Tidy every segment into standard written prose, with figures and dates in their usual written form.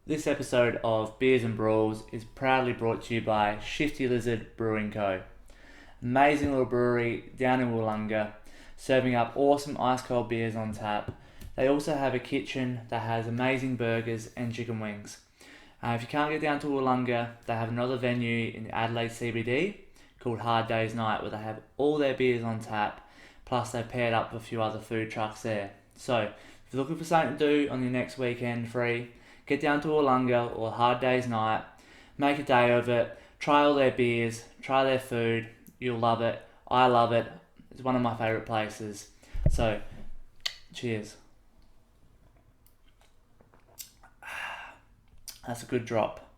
This episode of Beers and Brawls is proudly brought to you by Shifty Lizard Brewing Co. Amazing little brewery down in Wollonga, serving up awesome ice cold beers on tap. They also have a kitchen that has amazing burgers and chicken wings. If you can't get down to Wollonga, they have another venue in the Adelaide CBD called harddaysnigh, where they have all their beers on tap, plus they've paired up with a few other food trucks there. So, if you're looking for something to do on your next weekend free, get down to Wollonga or harddaysnigh, make a day of it, try all their beers, try their food, you'll love it, I love it, it's one of my favourite places. So, cheers. That's a good drop.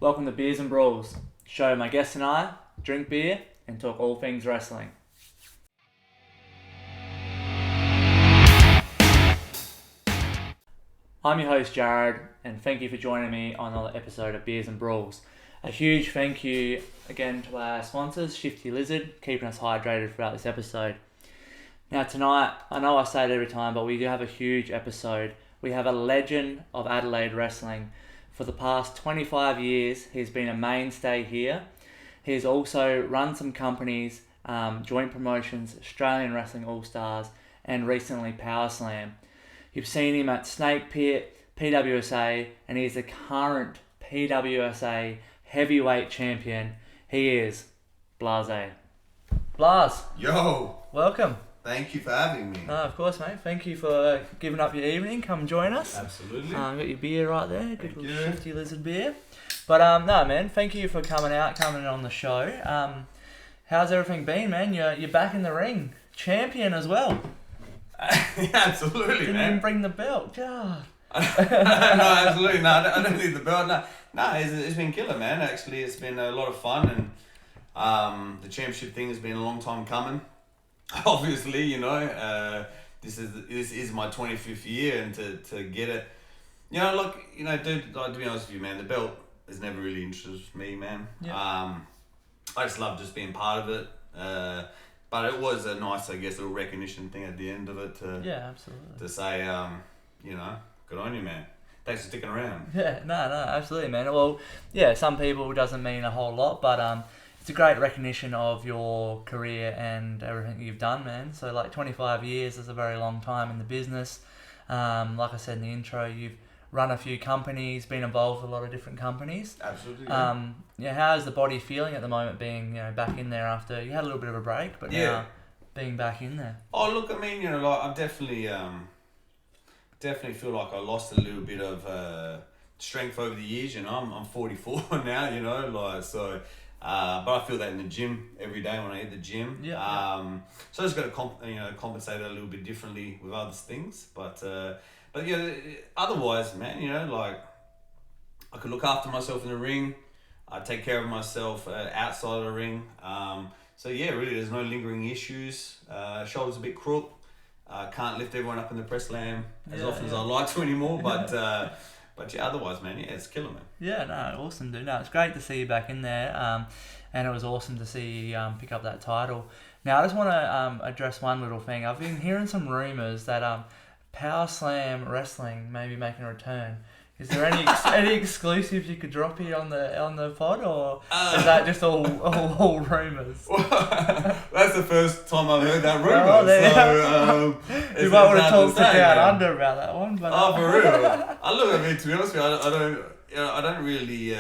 Welcome to Beers and Brawls, show my guests and I drink beer and talk all things wrestling. I'm your host Jared, and thank you for joining me on another episode of Beers and Brawls. A huge thank you again to our sponsors, Shifty Lizard, keeping us hydrated throughout this episode. Now tonight, I know I say it every time, but we do have a huge episode. We have a legend of Adelaide wrestling. For the past 25 years, he's been a mainstay here. He's also run some companies, joint promotions, Australian Wrestling All-Stars, and recently Powerslam. You've seen him at Snake Pit, PWSA, and he's the current PWSA Heavyweight Champion. He is Blarzay. Blaz. Yo. Welcome. Thank you for having me. Of course, mate. Thank you for giving up your evening. Come join us. Absolutely. Got your beer right there. Good little you. Shifty Lizard beer. But no, man. Thank you for coming on the show. How's everything been, man? You're back in the ring, champion as well. Absolutely, Didn't man. even bring the belt. God. No, absolutely. No, I don't need the belt. No, it's been killer, man. Actually, it's been a lot of fun, and the championship thing has been a long time coming. Obviously, you know, this is my 25th year, and to get it, you know, look, you know, dude, like, to be honest with you, man, the belt has never really interested me, man. Yeah. I just love just being part of it. But it was a nice, I guess, little recognition thing at the end of it Yeah, absolutely. to say, you know, good on you, man. Thanks for sticking around. Yeah, no, absolutely, man. Well, yeah, some people it doesn't mean a whole lot, but it's a great recognition of your career and everything you've done, man. So, like, 25 years is a very long time in the business. Like I said in the intro, you've run a few companies, been involved with a lot of different companies. Absolutely. Yeah, how's the body feeling at the moment being, you know, back in there after you had a little bit of a break, but now being back in there? Oh, look, I mean, you know, like, I'm definitely feel like I lost a little bit of strength over the years. You know, I'm 44 now. You know, like, so. But I feel that in the gym every day when I hit the gym. Yeah. So I just got to compensate it a little bit differently with other things. But yeah, otherwise, man, you know, like, I could look after myself in the ring. I take care of myself outside of the ring. So yeah, really, there's no lingering issues. Shoulders a bit crook. Can't lift everyone up in the press slam as often as I like to anymore. But yeah, otherwise, man, yeah, it's killer, man. Yeah, no, awesome, dude. No, it's great to see you back in there. And it was awesome to see you pick up that title. Now, I just want to address one little thing. I've been hearing some rumours that Powerslam Wrestling may be making a return. Is there any exclusives you could drop here on the pod, or is that just all rumours? Well, that's the first time I've heard that rumour. You might want to talk to Down Under about that one. But oh, for real? I mean, to be honest with you, I don't really.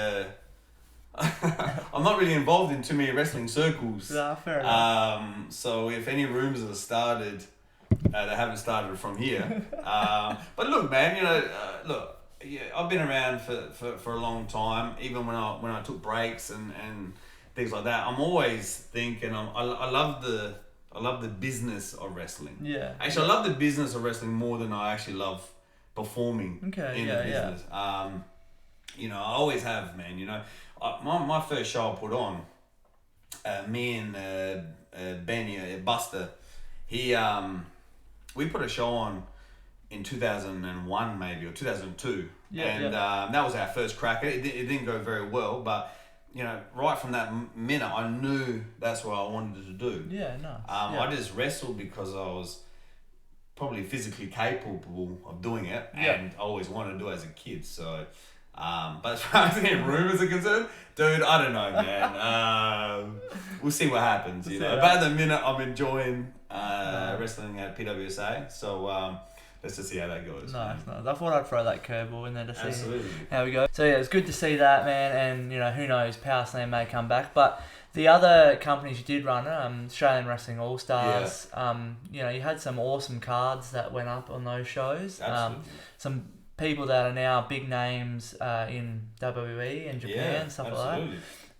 I'm not really involved in too many wrestling circles. Nah, fair enough. So if any rumours have started, they haven't started from here. But look, man, you know, look. Yeah, I've been around for a long time. Even when I took breaks and things like that, I'm always thinking. I love the business of wrestling. Yeah. Actually, I love the business of wrestling more than I actually love performing in the business. Yeah. You know, I always have, man. You know, my first show I put on, me and Benny Buster, we put a show on in 2001 maybe, or 2002. That was our first crack. It didn't go very well, but you know, right from that minute, I knew that's what I wanted to do. Yeah, nice. I just wrestled because I was probably physically capable of doing it, and I always wanted to do it as a kid. So, but as far as any rumors are concerned, dude, I don't know, man. We'll see what happens. You know, but at the minute, I'm enjoying wrestling at PWSA. So. Let's just see how that goes. Nice. I thought I'd throw that curveball in there to see Absolutely. how we go. So yeah, it's good to see that, man. And you know, who knows, Powerslam may come back. But the other companies you did run, Australian Wrestling All Stars. You know, you had some awesome cards that went up on those shows. Absolutely. Some people that are now big names in WWE and Japan, stuff like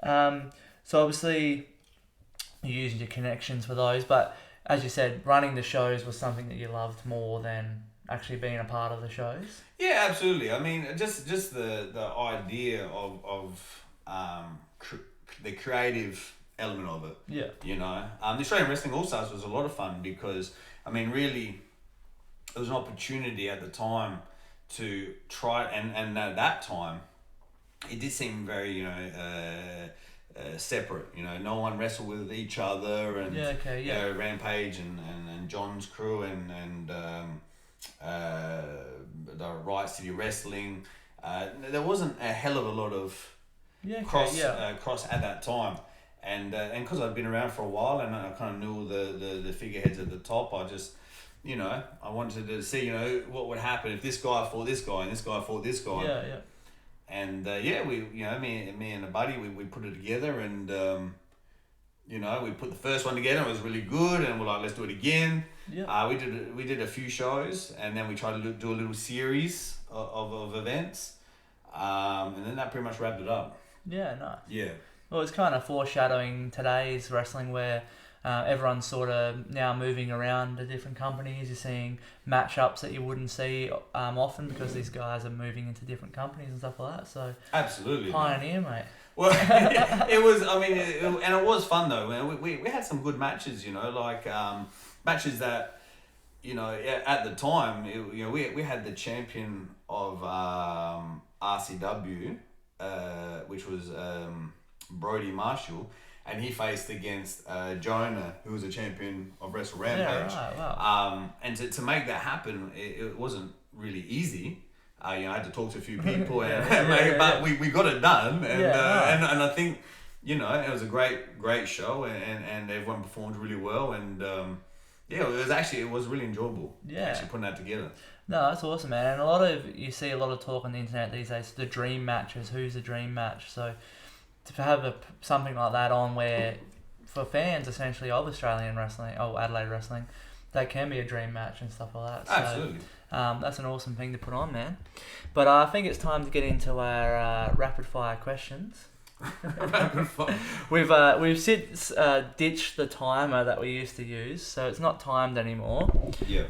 that. So obviously, you're using your connections for those, but as you said, running the shows was something that you loved more than actually being a part of the shows. Yeah, absolutely. I mean, just the idea of the creative element of it. Yeah. You know, the Australian Wrestling All Stars was a lot of fun because, I mean, really, it was an opportunity at the time to try, and at that time, it did seem very, you know, separate. You know, no one wrestled with each other, and you know, Rampage and John's crew and the Riot City Wrestling. There wasn't a hell of a lot of cross at that time, and because I'd been around for a while and I kind of knew the figureheads at the top, I just, you know, I wanted to see, you know, what would happen if this guy fought this guy and this guy fought this guy. Yeah. And we, you know, me and a buddy, we put it together, and you know, we put the first one together. It was really good, and we're like, let's do it again. Yeah. We did a few shows, and then we tried to do a little series of events, and then that pretty much wrapped it up. Yeah, nice. Yeah. Well, it's kind of foreshadowing today's wrestling where everyone's sort of now moving around to different companies. You're seeing matchups that you wouldn't see often because these guys are moving into different companies and stuff like that. So absolutely, pioneer, mate. Well, it was. I mean, and it was fun though. Man, we had some good matches. You know, like matches that, you know, at the time, you know, we had the champion of RCW, which was Brody Marshall. And he faced against Jonah, who was a champion of Wrestle Rampage. Yeah, right, wow. And to make that happen, it wasn't really easy. You know, I had to talk to a few people, but we got it done. And and I think, you know, it was a great show, and everyone performed really well. And it was really enjoyable. Yeah, actually putting that together. No, that's awesome, man. And you see a lot of talk on the internet these days. The dream matches. Who's the dream match? So to have something like that on where, for fans essentially of Australian wrestling, Adelaide wrestling, that can be a dream match and stuff like that. So, absolutely. That's an awesome thing to put on, man. But I think it's time to get into our rapid fire questions. Rapid fire. We've since ditched the timer that we used to use, so it's not timed anymore. Yeah.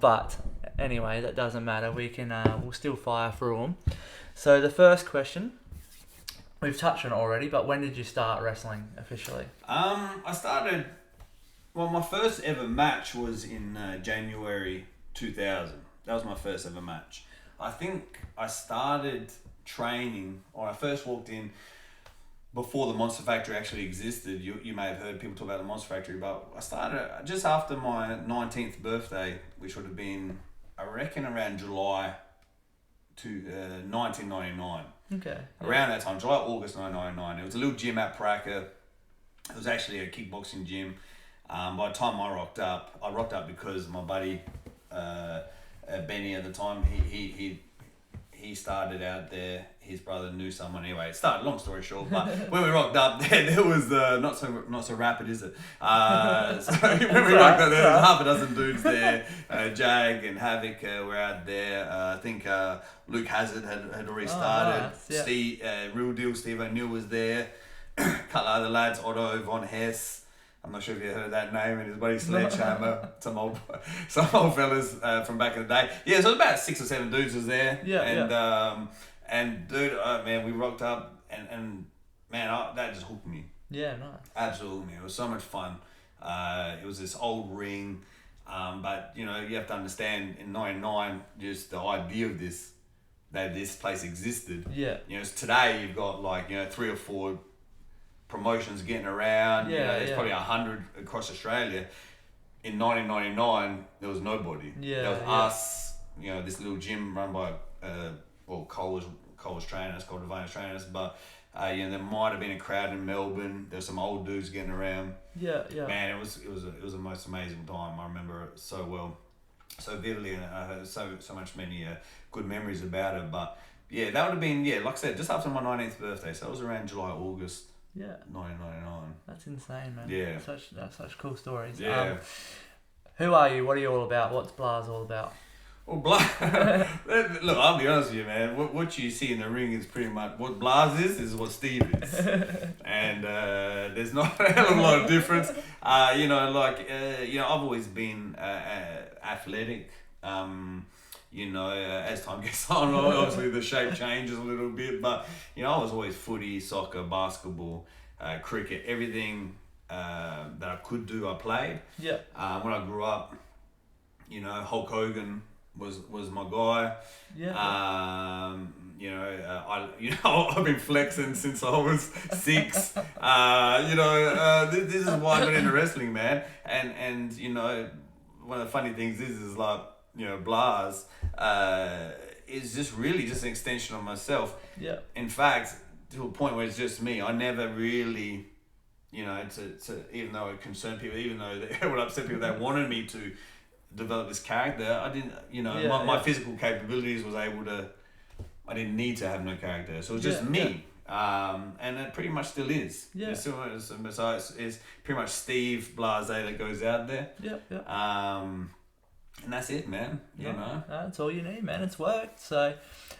But anyway, that doesn't matter. We'll still fire through them. So the first question. We've touched on it already, but when did you start wrestling officially? I started. Well, my first ever match was in January 2000. That was my first ever match. I think I started training, or I first walked in before the Monster Factory actually existed. You may have heard people talk about the Monster Factory, but I started just after my 19th birthday, which would have been, I reckon, around July to 1999. Okay. Around that time, July, August 1999. It was a little gym at Paraka. It was actually a kickboxing gym. By the time I rocked up because my buddy Benny at the time, he started out there. His brother knew someone. Anyway, it started. Long story short, but when we rocked up, there was not so rapid, is it? So when we rocked up, there was half a dozen dudes there. Jag and Havoc were out there. I think Luke Hazard had already started. Nice. Yeah. Steve, Real Deal Steve O'Neill was there. A couple other lads, Otto Von Hess. I'm not sure if you heard that name, and his buddy Sledgehammer, some old fellas from back in the day. Yeah, so it was about 6 or 7 dudes was there. Yeah, and dude, man, we rocked up, and man, that just hooked me. Yeah, nice. Absolutely, it was so much fun. It was this old ring, but you know, you have to understand in '99, just the idea of that this place existed. Yeah. You know, today you've got like 3 or 4 promotions getting around. Yeah, there's probably 100 across Australia. in 1999 there was nobody. Yeah, There was yeah. us, you know, this little gym run by Cole's trainers, Cole Devane's trainers, but you know, there might have been a crowd in Melbourne. There were some old dudes getting around. Yeah, yeah. Man, it was the most amazing time. I remember it so well, so vividly, and I had so much many good memories about it. But yeah, that would have been, like I said, just after my 19th birthday. So it was around July, August. Yeah. 1999. That's insane, man. Yeah. That's such cool stories. Yeah. Who are you? What are you all about? What's Blaz all about? Well, look, I'll be honest with you, man. What you see in the ring is pretty much what Blaz is what Steve is, and there's not a hell of a lot of difference. You know, like you know, I've always been athletic. You know, as time gets on, obviously the shape changes a little bit, but you know, I was always footy, soccer, basketball, cricket, everything that I could do, I played. Yeah. When I grew up, you know, Hulk Hogan was my guy. Yeah. You know, I've been flexing since I was 6. You know, this is why I got into wrestling, man. And you know, one of the funny things is like, you know, Blaz is just really just an extension of myself. Yeah. In fact, to a point where it's just me. I never really, you know, to even though it concerned people, even though it would upset people, they wanted me to develop this character. I didn't, you know, my physical capabilities was able to. I didn't need to have no character, so it was just me. And it pretty much still is. Yeah. It's pretty much Steve Blarzay that goes out there. Yeah. Yeah. And that's it, man. You know. That's all you need, man. It's worked. So,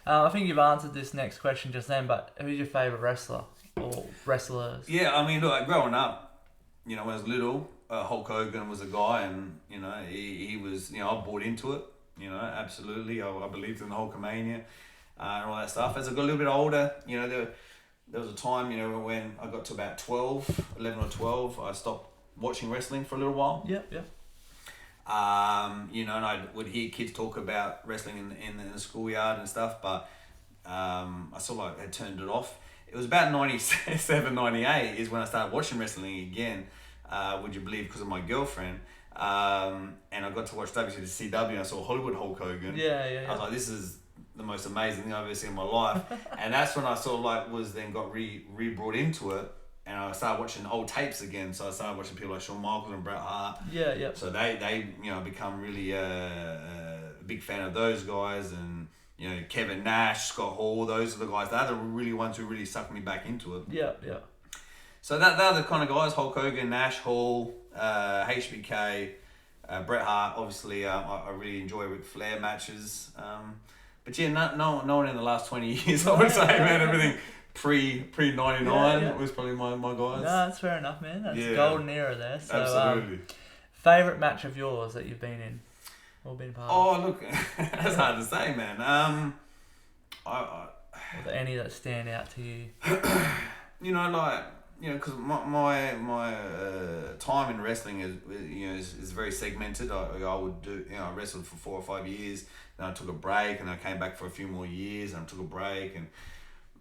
I think you've answered this next question just then. But who's your favorite wrestler or wrestlers? Yeah, I mean, look, growing up, you know, when I was little, Hulk Hogan was a guy, and you know, he was, you know, I bought into it. You know, absolutely, I believed in the Hulkamania and all that stuff. As I got a little bit older, you know, there was a time, you know, when I got to about 11 or 12, I stopped watching wrestling for a little while. Yeah. You know, and I would hear kids talk about wrestling in the schoolyard and stuff, but I sort of like had turned it off. It was about 97, 98 is when I started watching wrestling again, would you believe, because of my girlfriend. And I got to watch WCW and I saw Hollywood Hulk Hogan. Yeah. I was like, this is the most amazing thing I've ever seen in my life. And that's when I sort of like got re-brought into it. And I started watching old tapes again. So I started watching people like Shawn Michaels and Bret Hart. Yeah. So they you know, become really a big fan of those guys, and you know, Kevin Nash, Scott Hall, those are the guys. They're the really ones who really sucked me back into it. Yeah. So they're the kind of guys: Hulk Hogan, Nash, Hall, HBK, Bret Hart. Obviously, I really enjoy Ric Flair matches. But yeah, no one in the last 20 years, I would say, man. Everything pre 99 was probably my guys. No, that's fair enough, man. That's a golden era there. So, absolutely. Favourite match of yours that you've been in or been part of? Oh, look, that's hard to say, man. Are there any that stand out to you? You know, like, you know, because my time in wrestling is very segmented. I would do, you know, I wrestled for 4 or 5 years, then I took a break, and I came back for a few more years, and I took a break, and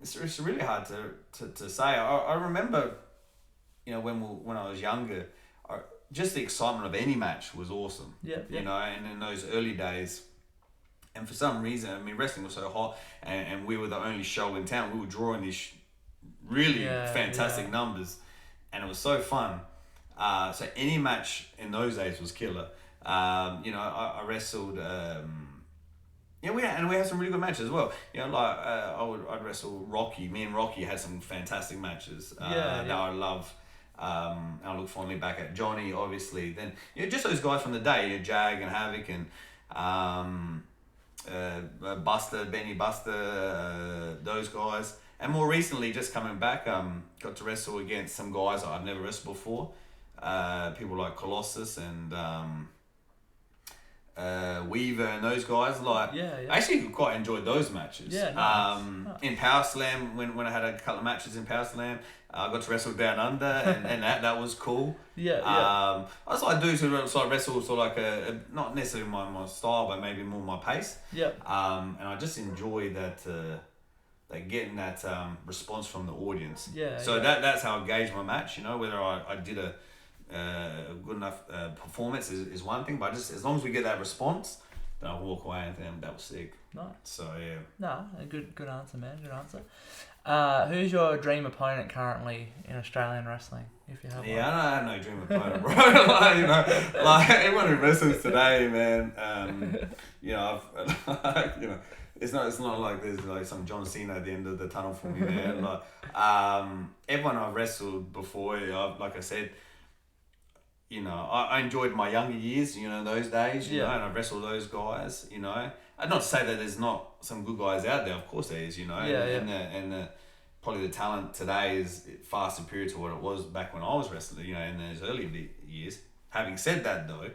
it's really hard to say. I remember, you know, when I was younger, just the excitement of any match was awesome. Yeah. You know, and in those early days, and for some reason, I mean, wrestling was so hot, and we were the only show in town. We were drawing these really fantastic numbers, and it was so fun. So any match in those days was killer. You know, I wrestled. We had some really good matches as well. You know, like I'd wrestle Rocky. Me and Rocky had some fantastic matches that I love. I look fondly back at Johnny, obviously. Then, you know, just those guys from the day, you know, Jag and Havoc and Buster, Benny Buster, those guys. And more recently, just coming back, got to wrestle against some guys that I've never wrestled before. People like Colossus and Weaver and those guys. Like, I actually quite enjoyed those matches. Yeah, nice. In Powerslam, when I had a couple of matches in Powerslam, I got to wrestle down under, and that was cool. That's what I do to sort of wrestle, sort of like not necessarily my style, but maybe more my pace. And I just enjoy that. Getting that response from the audience. That's how I gauge my match. You know, whether I did good enough performance is one thing, but just as long as we get that response, then I'll walk away and think that was sick. Nice. So yeah. No, a good answer, man. Good answer. Who's your dream opponent currently in Australian wrestling, if you have one? Yeah, I have no dream opponent, bro. Like, you know, like everyone who wrestles today, man. You know, I've, you know, it's not like there's like some John Cena at the end of the tunnel for me, man. Like, everyone I've wrestled before, like I said, you know, I enjoyed my younger years, you know, those days, you know, and I wrestled those guys, you know. And not to say that there's not some good guys out there, of course there is, you know. And probably the talent today is far superior to what it was back when I was wrestling, you know, in those early years. Having said that, though,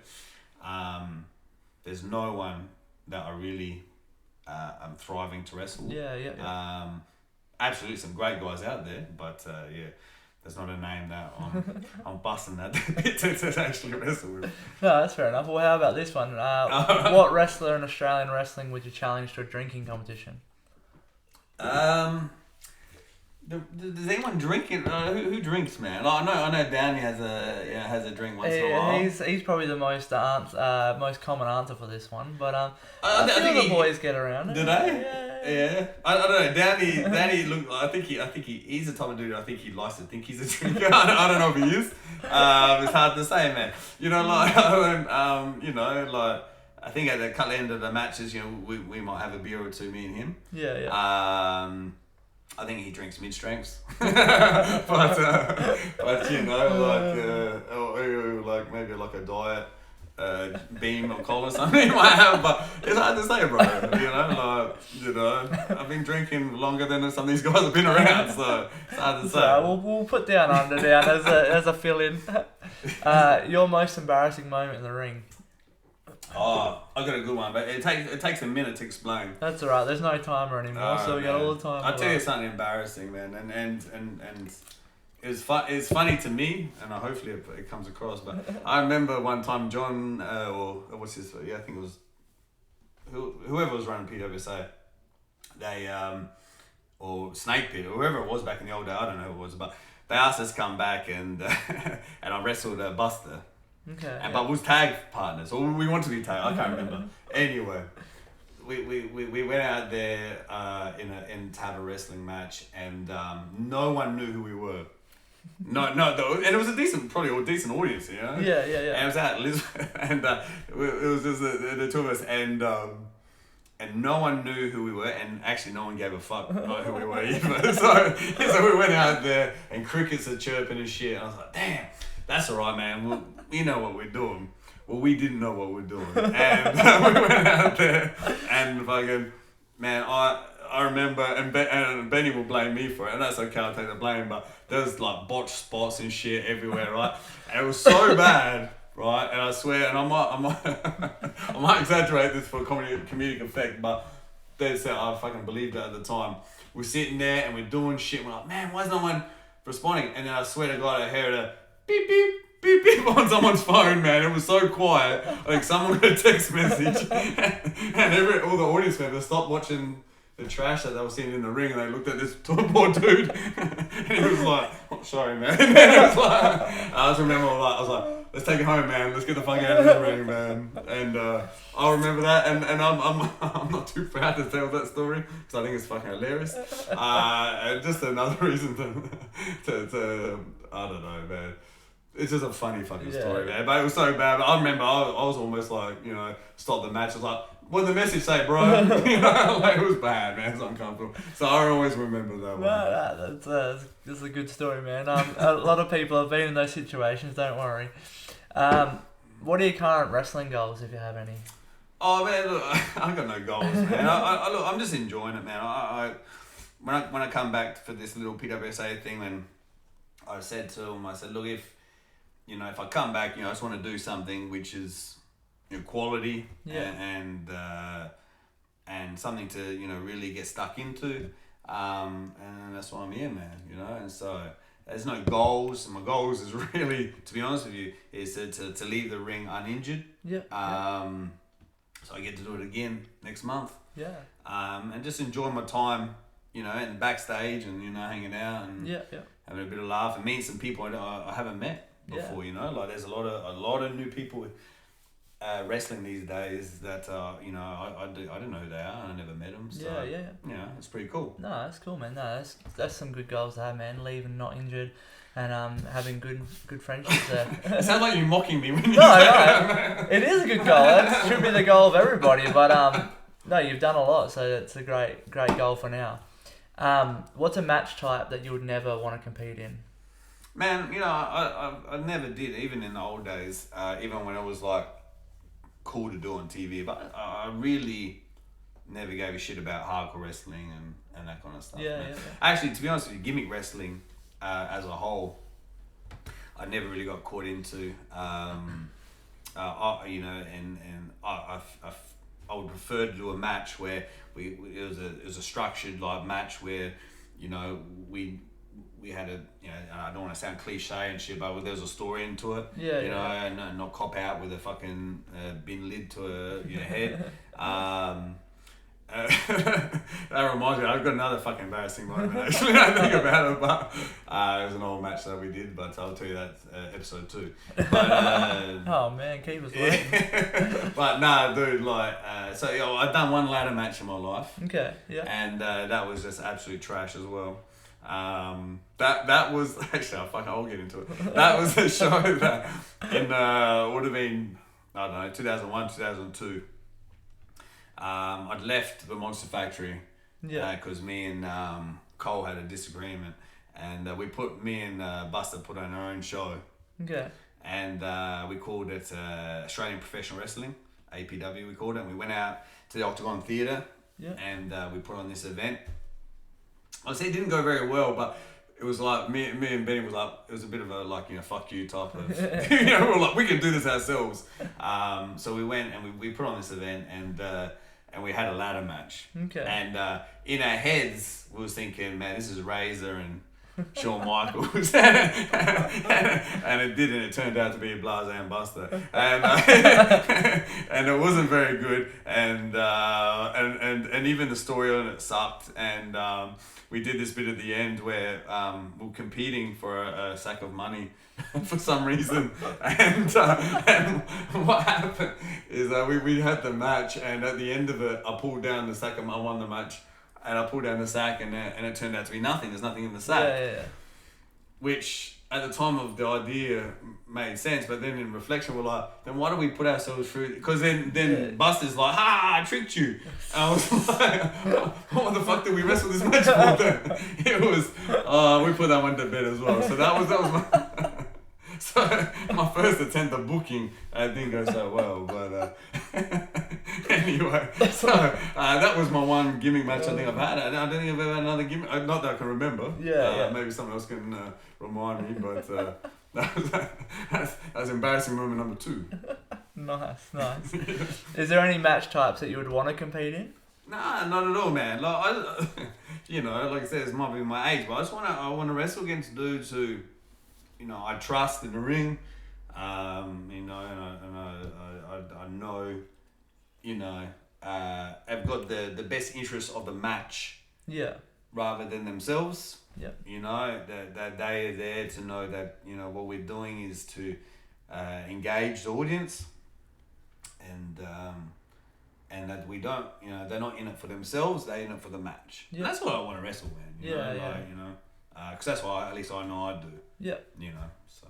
there's no one that I really am thriving to wrestle. Absolutely some great guys out there, but there's not a name that I'm busting that bit to actually wrestle with. No, that's fair enough. Well, how about this one? What wrestler in Australian wrestling would you challenge to a drinking competition? Does anyone drink it? Who drinks, man? Like, I know Downey has a drink once in a while. He's probably the most common answer for this one, but I think the boys get around it. Do they? Yeah. I don't know. Downey look. I think he's the type of dude. I think he likes to think he's a drinker. I don't know if he is. It's hard to say, man. You know, like you know, like I think at the end of the matches, you know, we might have a beer or two, me and him. I think he drinks mid-strengths, but you know, like maybe like a diet beam or cola or something he might have, but it's hard to say, bro. You know, I've been drinking longer than some of these guys have been around, so it's hard to say. So we'll put down as a fill-in. Your most embarrassing moment in the ring. Oh, I got a good one, but it takes a minute to explain. That's alright. There's no timer anymore, so we got all the time. I'll tell you something embarrassing, man, and it's funny to me, and hopefully it comes across. But I remember one time John, or what's his? Yeah, I think it was whoever was running PWSA. They or Snake Pit, or whoever it was back in the old day. I don't know who it was, but they asked us to come back and and I wrestled Buster. Okay. But we was tag partners, or we wanted to be tag. I can't remember. Anyway, we went out there to have a wrestling match, and no one knew who we were. No, and it was a decent audience, you know. Yeah. And it was at Liz, and it was just the two of us, and no one knew who we were, and actually no one gave a fuck who we were either. So we went out there, and crickets are chirping and shit. And I was like, damn, that's alright, man. We know what we're doing. Well, we didn't know what we're doing. And we went out there and fucking, man, I remember, and Benny will blame me for it, and that's okay, I'll take the blame, but there's like botched spots and shit everywhere, right? And it was so bad, right? And I swear, and I might exaggerate this for comedic effect, but I fucking believed it at the time. We're sitting there and we're doing shit, and we're like, man, why is no one responding? And then I swear to God, I heard a beep, beep, beep, beep on someone's phone, man. It was so quiet. Like someone got a text message, and all the audience members stopped watching the trash that they were seeing in the ring, and they looked at this poor dude, and he was like, oh, sorry, man. And it was like, I just remember, I was like, let's take it home, man. Let's get the fuck out of this ring, man. And I remember that, and I'm not too proud to tell that story, because I think it's fucking hilarious. And just another reason to I don't know, man. It's just a funny fucking story, man. But it was so bad. But I remember I was almost like, you know, stop the match. I was like, what did the message say, bro? You know, like, it was bad, man. It's uncomfortable. So I always remember that one. No, that's a good story, man. A lot of people have been in those situations, don't worry. What are your current wrestling goals, if you have any? Oh, man, look, I got no goals, man. I'm just enjoying it, man. When I come back for this little PWSA thing, then I said to him, look, if I come back, I just want to do something which is, quality and something to, really get stuck into. And that's why I'm here, man, and so there's no goals. My goals is really, to be honest with you, is to leave the ring uninjured. Yeah. So I get to do it again next month. Yeah. And just enjoy my time, and backstage and, hanging out and having a bit of laugh and meeting some people I haven't met, before. You know, like there's a lot of new people wrestling these days that I didn't know who they are and I never met them. So yeah, it's pretty cool. No, that's cool, man. No, that's some good goals to have, man. Leaving not injured and having good friendships there. It sounds like you're mocking me when you say that. It is a good goal. That should be the goal of everybody. But no, you've done a lot, so it's a great goal for now. What's a match type that you would never want to compete in? Man, I never did, even in the old days, even when it was like cool to do on TV, but I really never gave a shit about hardcore wrestling and that kind of stuff. Yeah. Actually, to be honest with you, gimmick wrestling as a whole, I never really got caught into. I would prefer to do a match where it was a structured like match where we had I don't want to sound cliche and shit, but there was a story into it. And not cop out with a fucking bin lid to your head. That reminds me, I've got another fucking embarrassing moment actually. I think about it, but it was an old match that we did, but I'll tell you that episode 2. But, oh man, keep us waiting. But nah, dude, like, I've done one ladder match in my life. Okay, yeah. And that was just absolute trash as well. That was actually, I'll get into it. That was a show that would have been, I don't know, 2001, 2002. I'd left the Monster Factory because me and Cole had a disagreement, and me and Buster put on our own show. Okay. And we called it Australian Professional Wrestling, APW we called it, and we went out to the Octagon Theatre and we put on this event. I'd say it didn't go very well, but it was like me and Benny was like, it was a bit of a fuck you type of we were like, we can do this ourselves. So we went and we put on this event and we had a ladder match. Okay. And in our heads we was thinking, man, this is Razor and Shawn Michaels. And it didn't. It turned out to be Blarzay and Buster. And it wasn't very good. And even the story on it sucked. And we did this bit at the end where we were competing for a sack of money for some reason. And what happened is we had the match, and at the end of it, I pulled down the sack. I won the match. And I pulled down the sack, and it turned out to be nothing. There's nothing in the sack. Yeah. Which, at the time of the idea, made sense. But then in reflection, we're like, then why do we put ourselves through? Because then Buster's like, I tricked you. And I was like, what the fuck did we wrestle this match for then? It was, we put that one to bed as well. So that was my... So my first attempt at booking didn't go so well, but anyway, so that was my one gimmick match I think I've had. I don't think I've ever had another gimmick, not that I can remember. Maybe someone else can remind me, but that's embarrassing moment number 2. Nice. Is there any match types that you would want to compete in? Nah, not at all, man. Like like I said, this might be my age, but I want to wrestle against dudes who, I trust in the ring, and I know, have got the best interest of the match. Yeah. Rather than themselves. Yeah. That they are there to know that, what we're doing is to engage the audience, and that we don't, they're not in it for themselves, they're in it for the match. Yeah. And that's what I want to wrestle, man. Because that's why at least I know I do. Yeah. So.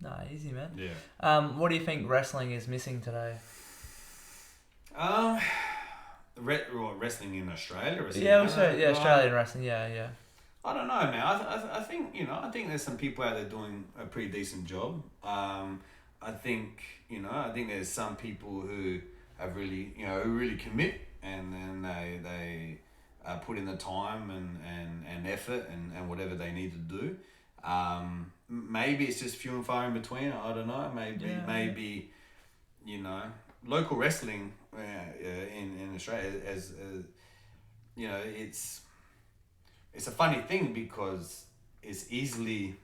Nah, easy, man. Yeah. What do you think wrestling is missing today? Wrestling in Australia? Australian wrestling. Yeah. I don't know, man. I think I think there's some people out there doing a pretty decent job. I think there's some people who have really who really commit and then they put in the time and effort and whatever they need to do. Maybe it's just few and far in between. I don't know. Maybe local wrestling in Australia as it's a funny thing because it's easily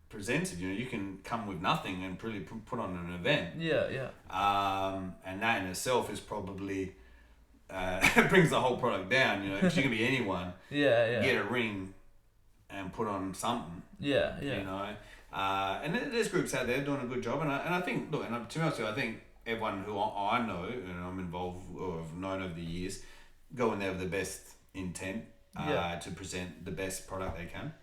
presented. You can come with nothing and really put on an event. Yeah. And that in itself is probably it brings the whole product down. Because you can be anyone. Yeah. Get a ring and put on something. Yeah. And there's groups out there doing a good job, and I think, look, and to be honest with you, I think everyone who I know and I'm involved or have known over the years go in there with the best intent to present the best product they can.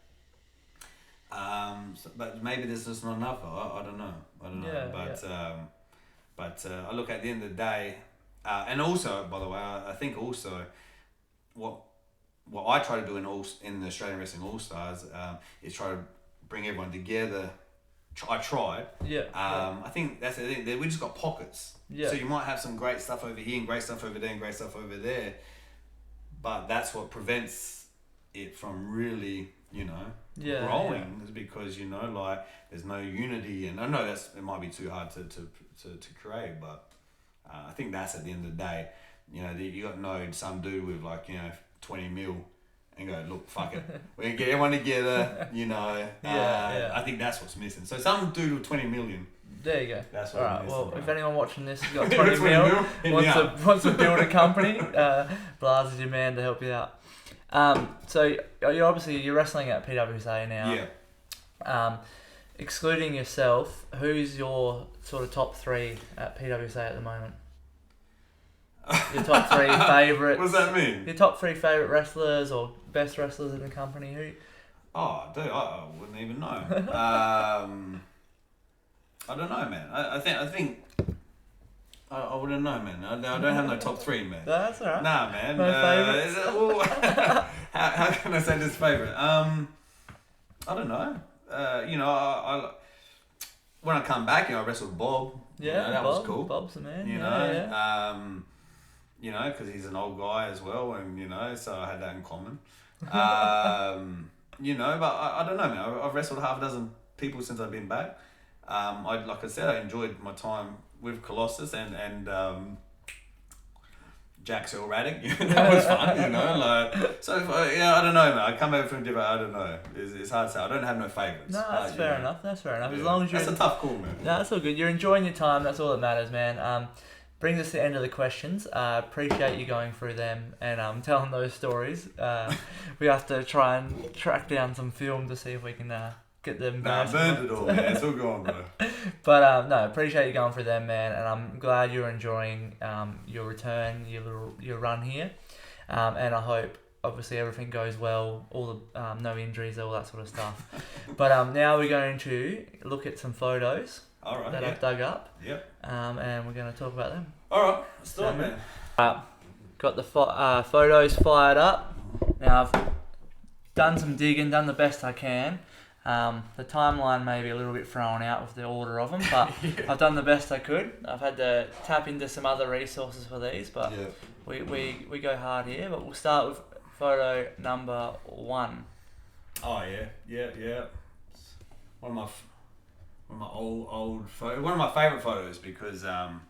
But maybe there's just not enough. I don't know. But I look at the end of the day, and also, by the way, I think also what I try to do in the Australian Wrestling All Stars is try to bring everyone together. I tried. I think that's the thing. We just got pockets. So you might have some great stuff over here and great stuff over there and great stuff over there, but that's what prevents it from really, growing. Is because like there's no unity, and I know it might be too hard to create, but I think that's at the end of the day. You got some dude with 20 mil. And go, look, fuck it. We're going to get everyone together, I think that's what's missing. So some dude with 20 million. There you go. That's what Alright, missing. well, if anyone watching this has got 20 mil, wants to build a company, Blarzay's your man to help you out. So you're wrestling at PWSA now. Yeah. Excluding yourself, who's your sort of top 3 at PWSA at the moment? Your top 3 favourites. What does that mean? Your top 3 favourite wrestlers or best wrestlers in the company. Who? Oh, dude, I wouldn't even know. I don't know, man. I think I wouldn't know, man. I don't have no top 3, man. That's alright. Nah, man. No favourites. How can I say this favourite? I don't know. I when I come back, I wrestled Bob. Yeah, that was cool. Bob's the man. Because he's an old guy as well, and so I had that in common. But I don't know, man. I've wrestled half a dozen people since I've been back. Like I said, I enjoyed my time with Colossus and Jack's E Radic. That was fun, So I don't know, man. I come over from different. I don't know. It's hard to say. I don't have no favourites. No, that's fair enough. That's fair enough. As long as that's a tough call, man. No, that's all good. You're enjoying your time. That's all that matters, man. Brings us to the end of the questions. Appreciate you going through them and telling those stories. We have to try and track down some film to see if we can get them. Nah, I burned it all, man. It's all gone, bro. But no, appreciate you going through them, man. And I'm glad you're enjoying your return, your run here. And I hope, obviously, everything goes well. All the no injuries, all that sort of stuff. But now we're going to look at some photos. All right, that I've dug up. Yep. And we're going to talk about them. All right, let's do it, man. Got the photos fired up. Now I've done some digging, done the best I can. The timeline may be a little bit thrown out with the order of them, but I've done the best I could. I've had to tap into some other resources for these, but we go hard here. But we'll start with photo number 1. Oh yeah. One of my old photos. One of my favourite photos because when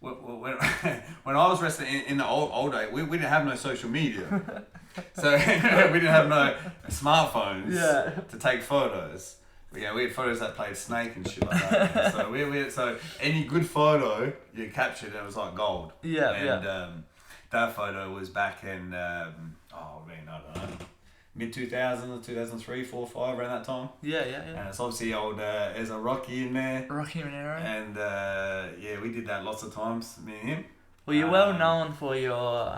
I was wrestling in the old day, we didn't have no social media, so we didn't have no smartphones to take photos. We had photos that played Snake and shit like that. So so any good photo you captured, it was like gold. That photo was back in I don't know. Mid-2000s, 2003, 4, 5, around that time. Yeah. And it's obviously there's a Rocky in there. Rocky Monero. And we did that lots of times, me and him. Well, you're well known for your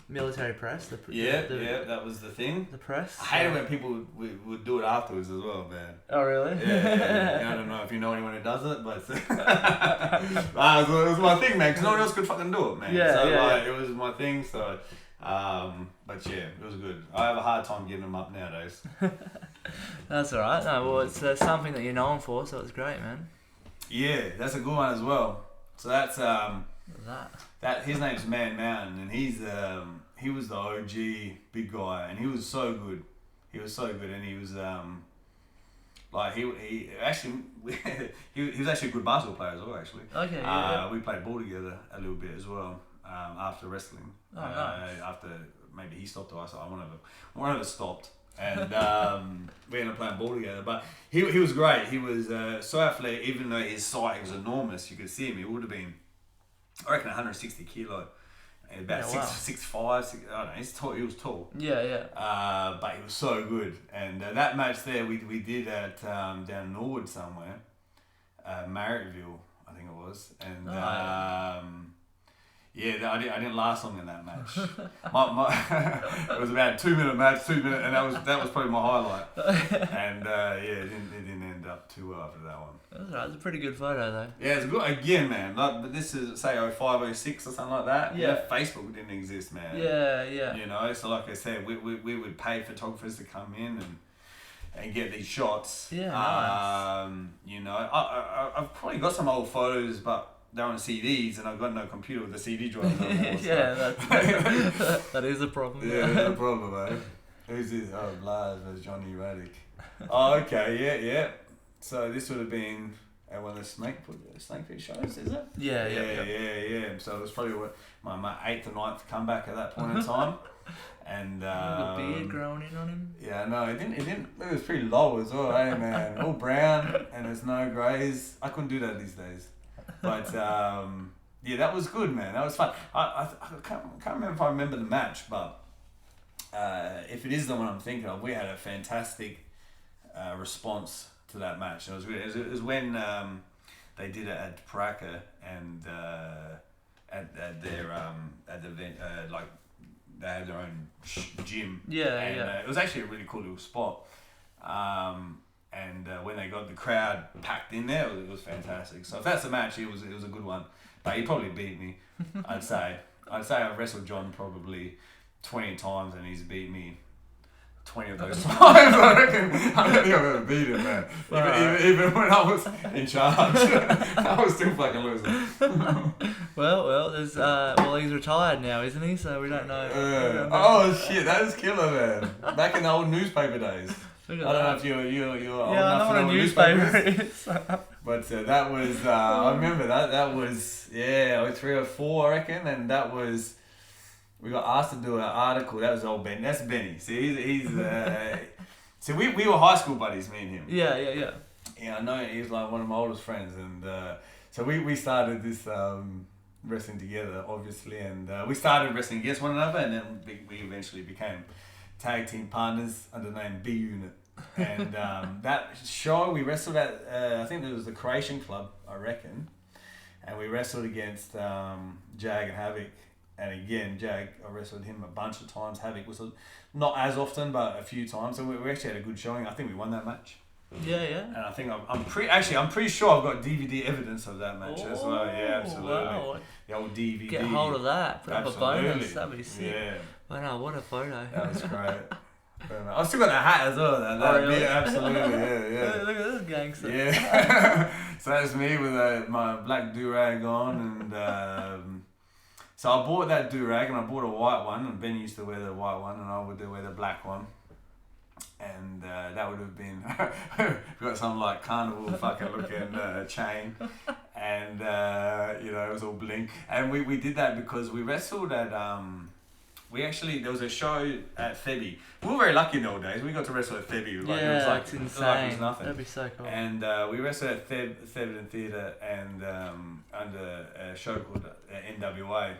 military press. That was the thing. The press. I hated when people would do it afterwards as well, man. Oh, really? Yeah. I don't know if you know anyone who does it, but it was my thing, man, because no one else could fucking do it, man. It was my thing, so... but yeah, it was good. I have a hard time getting them up nowadays. That's alright. No, well, it's something that you're known for, so it's great, man. Yeah, that's a good one as well. So that's his name's Man Mountain, and he was the OG big guy, and he was so good. He was so good, and he was he actually he was actually a good basketball player as well. Actually, okay. We played ball together a little bit as well. After wrestling, nice. After maybe he stopped or one of us stopped, and we ended up playing ball together. But he was great. He was so athletic, even though his size was enormous. You could see him. He would have been, I reckon, 160 kilo. About Yeah, wow. 6'5", I don't know, he's tall, he was tall. Yeah. But he was so good. And that match there, we did at down in Norwood somewhere, Marrittville, I think it was. And yeah, I didn't last long in that match. It was about a 2-minute match, and that was probably my highlight. And yeah, it didn't end up too well after that one. That's right. It's a pretty good photo though. Yeah, it's good again, man. But this is say 05, 06 or something like that. Yeah. Facebook didn't exist, man. Yeah. You know, so like I said, we would pay photographers to come in and get these shots. Yeah. Nice. You know, I've probably got some old photos, but they're on CDs, and I've got no computer with a CD drive anymore. Yeah, that is a problem. Yeah, that's a problem, mate. Who's this? Oh, Blarzay versus Johnny E Radic. Oh, okay, yeah. So this would have been at one of the snake pit shows, is it? Yeah. So it was probably my 8th or 9th comeback at that point in time. And a beard growing in on him. Yeah, no, it didn't. It was pretty low as well, eh, man? All brown and there's no greys. I couldn't do that these days. But yeah, that was good, man. That was fun. I can't remember if I remember the match, but if it is the one I'm thinking of, we had a fantastic response to that match. It was good. It was when they did it at Paraka and at their at the event, like they had their own gym. Yeah. It was actually a really cool little spot. And when they got the crowd packed in there, it was fantastic. So if that's a match, it was a good one. But he probably beat me, I'd say. I've wrestled John probably 20 times and he's beat me 20 of those times. I reckon. I don't think I've ever beat him, man. Even when I was in charge, I was still fucking losing. Well, there's he's retired now, isn't he? So we don't know. Oh shit, that is killer, man. Back in the old newspaper days. I don't know if you're old enough to know what newspaper is. But that was, I remember that was, 03 or 4, I reckon, and that was, we got asked to do an article. That was old Ben. That's Benny. See, he's so we were high school buddies, me and him. Yeah. Yeah, I know he's like one of my oldest friends, and so we started this wrestling together, obviously, and we started wrestling against one another, and then we eventually became tag team partners under the name B Unit. And that show we wrestled at, I think it was the Croatian Club, I reckon, and we wrestled against Jag and Havoc. And again, Jag, I wrestled him a bunch of times. Havoc was not as often, but a few times. So we actually had a good showing. I think we won that match. Yeah. And I think I'm pretty sure I've got DVD evidence of that match as well. Yeah, absolutely. Wow. The old DVD. Get hold of that. Put up a bonus. That'd be sick. Yeah. Wow, what a photo. That was great. I've still got the hat as well. Really? Yeah, absolutely. Yeah. Look at this gangster. Yeah. So that's me with my black do-rag on, and so I bought that do-rag and I bought a white one, and Ben used to wear the white one and I would wear the black one. And that would have been, we got some like carnival fucking looking chain, and you know, it was all bling. And we did that because we wrestled at, there was a show at Febby. We were very lucky in the old days. We got to wrestle at Febby. Like, yeah, it was like, it's insane. Like it was nothing. That'd be so cool. And we wrestled at Theberton Theatre and under a show called NWA.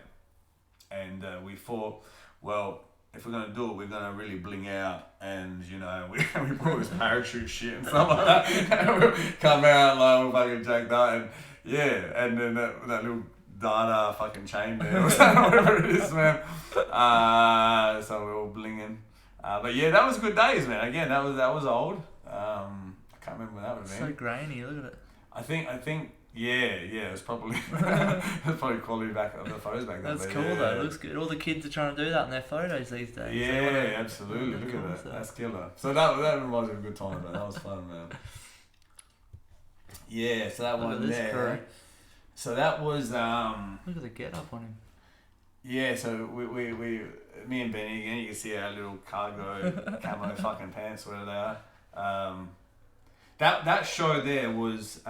And we thought, well, if we're going to do it, we're going to really bling out. And, you know, we brought this parachute shit and stuff like that. And we come out like we're fucking jacked up. And yeah, and then that little Dada fucking chain there or whatever it is, man. So we're all blinging. But yeah, that was good days, man. Again, that was old. I can't remember when that would have been. So grainy, look at it. I think it was probably quality back of the photos back then. That's cool though. It looks good. All the kids are trying to do that in their photos these days. Yeah, absolutely. Look at that. That's killer. So that reminds me of a good time, man. That was fun, man. Yeah, so that one there. Crew. So that was look at the get up on him. Yeah, so we me and Benny again, you can see our little cargo camo fucking pants, whatever they are. That show there was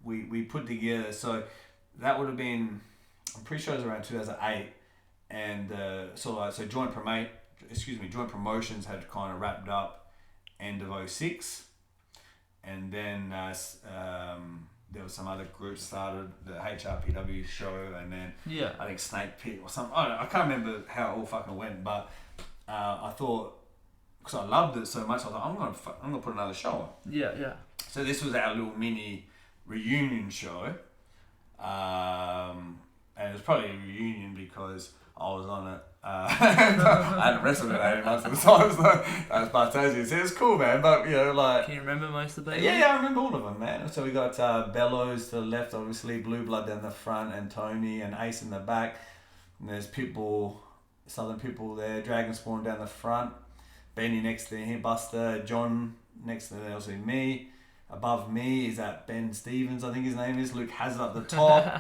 we put together, so that would have been, I'm pretty sure it was around 2008, and so Joint Promotions had kind of wrapped up end of 06, and then there was some other groups started, the HRPW show, and then I think Snake Pit or something. I don't know, I can't remember how it all fucking went, but I thought, because I loved it so much, I thought I'm gonna put another show on. Yeah. So this was our little mini reunion show, and it was probably a reunion because I was on it. I hadn't wrestled it 8 months at the time, so that was Blarzay. So it was cool, man. But you know, like, can you remember most of them? Yeah, I remember all of them, man. So we got Bellows to the left, obviously, Blue Blood down the front, and Tony and Ace in the back. And there's Pitbull, Southern Pitbull there, Dragon Spawn down the front, Benny next to him, Buster, John next to obviously me. Above me is that Ben Stevens, I think his name is. Luke Hazard up the top.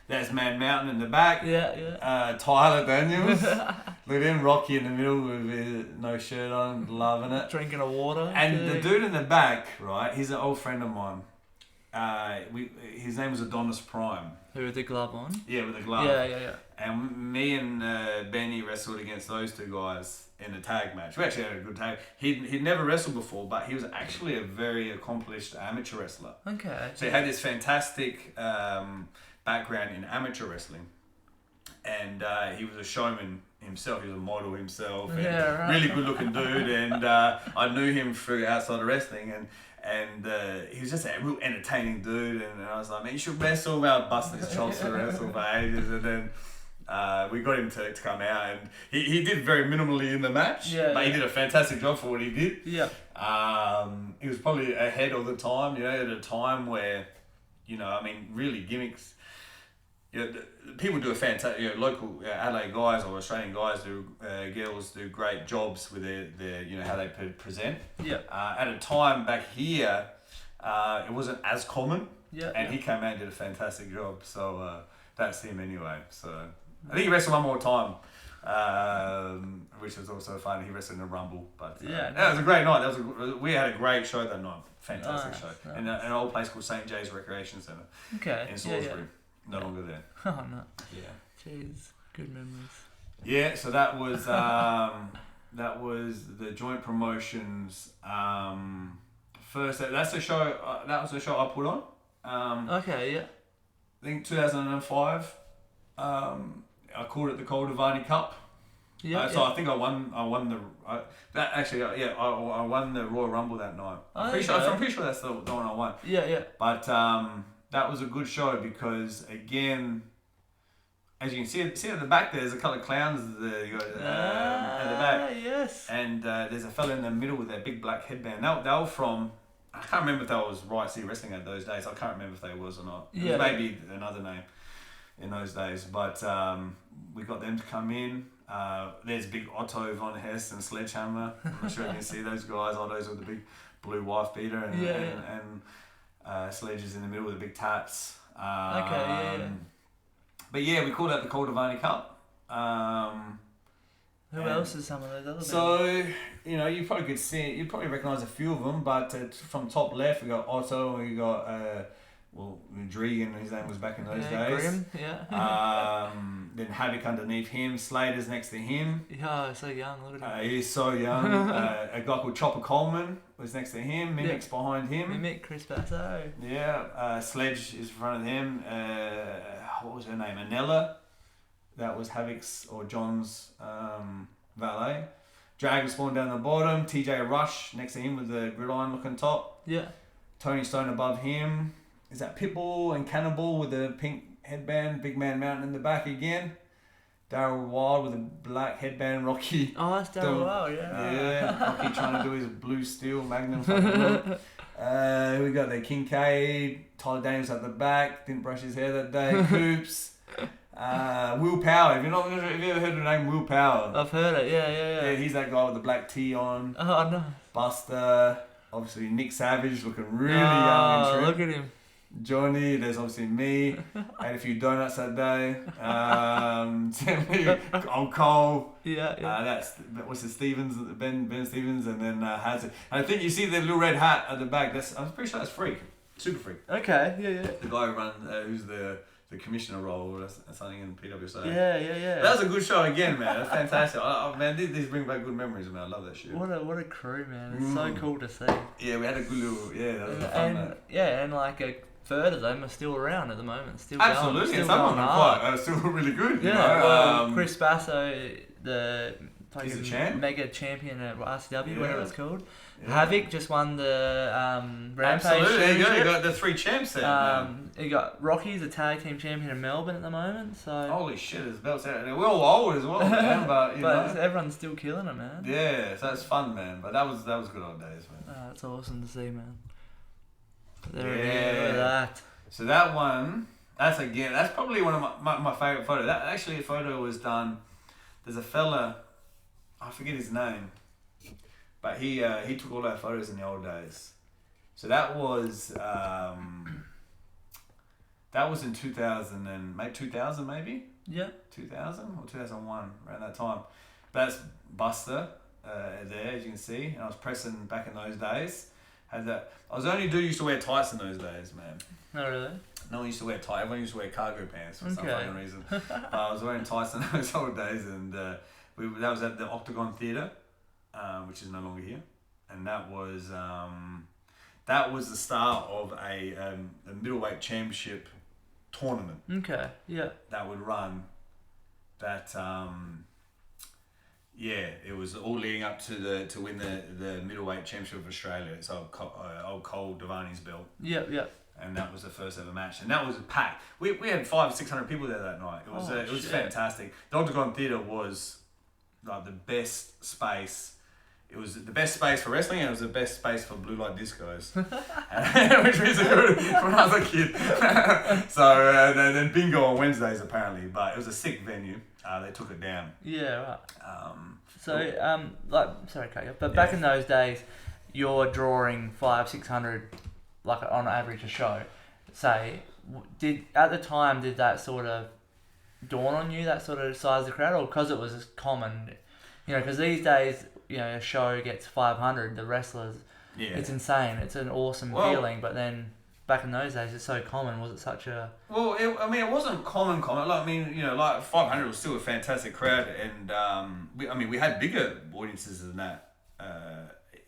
There's Man Mountain in the back. Yeah. Tyler Daniels. Look at him, Rocky in the middle with no shirt on, loving it. Drinking a water. And the dude in the back, right, he's an old friend of mine. His name was Adonis Prime. Who with the glove on? Yeah, with the glove. Yeah. And me and Benny wrestled against those two guys in a tag match. We actually had a good tag. He'd never wrestled before, but he was actually a very accomplished amateur wrestler. Okay. So he had this fantastic background in amateur wrestling. And he was a showman himself. He was a model himself. And really good looking dude. And I knew him through outside of wrestling. And he was just a real entertaining dude. And I was like, man, you should wrestle. I busted his chops to wrestle for ages. And then we got him to come out. And he did very minimally in the match. But he did a fantastic job for what he did. Yeah. He was probably ahead of the time, you know, at a time where, you know, I mean, really gimmicks. You know, people do a fantastic, you know, local Adelaide guys or Australian guys girls do great jobs with their you know, how they present. Yeah. At a time back here, it wasn't as common. Yeah. And he came out and did a fantastic job. So that's him anyway. So I think he wrestled one more time, which was also fun. He wrestled in a Rumble, but that was a great night. We had a great show that night. Fantastic show. In an old place called St. Jay's Recreation Centre. Okay. In Salisbury. No longer there. Oh no. Yeah. Jeez, good memories. Yeah, so that was the joint promotions. First, that's the show. That was the show I put on. Okay, yeah. I think 2005. I called it the Koldovani Cup. Yeah. So I think I won the. I won the Royal Rumble that night. I'm pretty sure that's the one I won. Yeah. But that was a good show because, again, as you can see at the back, there's a couple of clowns there, at the back. Yes. And there's a fella in the middle with that big black headband. They were from, I can't remember if that was Riot City Wrestling at those days. I can't remember if they was or not. It was maybe another name in those days. But we got them to come in. There's big Otto von Hess and Sledgehammer. I'm not sure you can see those guys. Otto's with the big blue wife beater and Sledge is in the middle with the big tats. But yeah, we called out the Koldovani Cup. Who else is some of those other So, you know, you probably could see, you probably recognise a few of them, but from top left, we got Otto, we got, Dregan, his name was back in those days. Grim, yeah. Then Havoc underneath him, Slater's next to him. Yeah, so young, look at him. He's so young. A guy called Chopper Coleman was next to him, Mimic's behind him. Mimic, Chris Basso. Yeah, Sledge is in front of him. What was her name? Anella. That was Havoc's or John's valet. Dragon Spawn down the bottom. TJ Rush next to him with the gridiron looking top. Yeah. Tony Stone above him. Is that Pitbull and Cannibal with the pink headband? Big Man Mountain in the back again. Daryl Wild with a black headband. Rocky. Oh, that's Daryl Wild, yeah. Yeah. Rocky trying to do his blue steel Magnum fucking look. We got the Kincaid. Tyler Daniels at the back. Didn't brush his hair that day. Coops. Will Power. Have you ever heard the name Will Power? I've heard it. Yeah. Yeah, he's that guy with the black tee on. Oh no. Buster. Obviously Nick Savage looking really young and trim. Look at him. Johnny. There's obviously me. Ate a few donuts that day. Old Cole. Yeah. That's what's it? Stevens, Ben Stevens, and then has it. And I think you see the little red hat at the back. I'm pretty sure that's Freak. Super Freak. Okay. Yeah. The guy who runs, who's the commissioner role or something in PWSA. Yeah. That was a good show again, man. That's fantastic. Man, these bring back good memories, man. I love that shit. What a crew, man. It's so cool to see. Yeah, we had a good little, that was fun. And like third of them are still around at the moment. Still Absolutely, going. Still and some of going them hard. are still really good. Yeah, You know? well, Chris Basso, the He's a champ? mega champion at RCW, whatever it's called. Yeah. Havoc just won the Rampage Absolutely, there you go. You Championship. got the 3 champs there. Man. You got Rocky's a tag team champion in Melbourne at the moment. So Holy shit, his belt's out. We're all old as well, man. But you know. everyone's still killing it, man. Yeah, so it's fun, man. But that was good old days, man. It's awesome to see, man. There Yeah. it is, look at that. So that one, that's probably one of my favourite photos. That actually a photo was done. There's a fella, I forget his name, but he took all our photos in the old days. So that was in 2000 and maybe 2000 maybe. Yeah. 2000 or 2001 around that time. That's Buster there, as you can see, and I was pressing back in those days. Had that. I was the only dude who used to wear tights in those days, man. Oh, really? No one used to wear tights. Everyone used to wear cargo pants for some Okay. fucking reason. I was wearing tights in those old days, and that was at the Octagon Theatre, which is no longer here, and that was the start of a middleweight championship tournament. Okay. Yeah. That would run. That it was all leading up to win the middleweight championship of Australia. It's old Cole Devani's belt. Yeah. Yeah. And that was the first ever match, and that was packed. We had 500-600 people there that night. It was fantastic. The Octagon Theatre was like the best space. It was the best space for wrestling, and it was the best space for blue light discos, which was good when I was a kid. So then bingo on Wednesdays apparently, but it was a sick venue. They took it down. Yeah. Right. Sorry, cut you off, but back in those days, you're drawing 500-600. Like on average a show, say, did that sort of dawn on you, that sort of size of the crowd, or because it was common, because these days, a show gets 500, the wrestlers, it's insane, it's an awesome feeling, but then back in those days, it's so common, was it such a... Well, it wasn't common, like 500 was still a fantastic crowd, and we had bigger audiences than that,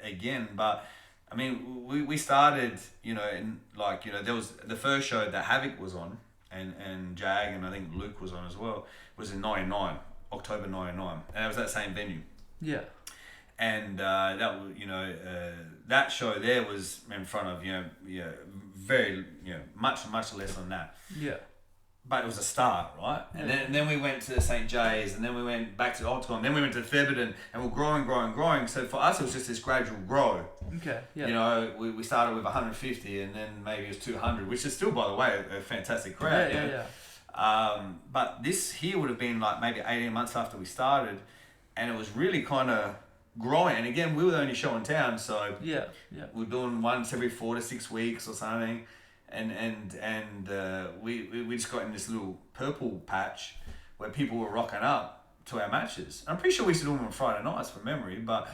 again, but... we started, there was the first show that Havoc was on, and Jag, and I think Luke was on as well, was in 99, October 99, and it was that same venue. Yeah. And that show there was in front of, very, much less than that. Yeah. But it was a start, right? And then we went to St. J's, and then we went back to Octagon, then we went to Theberton, and we're growing. So for us, it was just this gradual grow. Okay, yeah. We started with 150, and then maybe it was 200, which is still, by the way, a fantastic crowd. Yeah. But this here would have been like maybe 18 months after we started, and it was really kind of growing. And again, we were the only show in town, so we're doing once every 4 to 6 weeks or something. And we just got in this little purple patch where people were rocking up to our matches. I'm pretty sure we used to do them on Friday nights from memory, but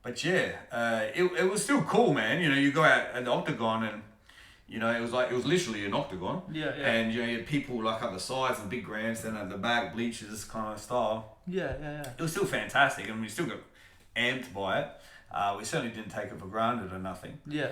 it was still cool, man. You go out at the Octagon and it was literally an octagon. Yeah. And you had people like up the sides and big grandstand at the back, bleachers kind of style. Yeah. It was still fantastic, and we still got amped by it. We certainly didn't take it for granted or nothing. Yeah.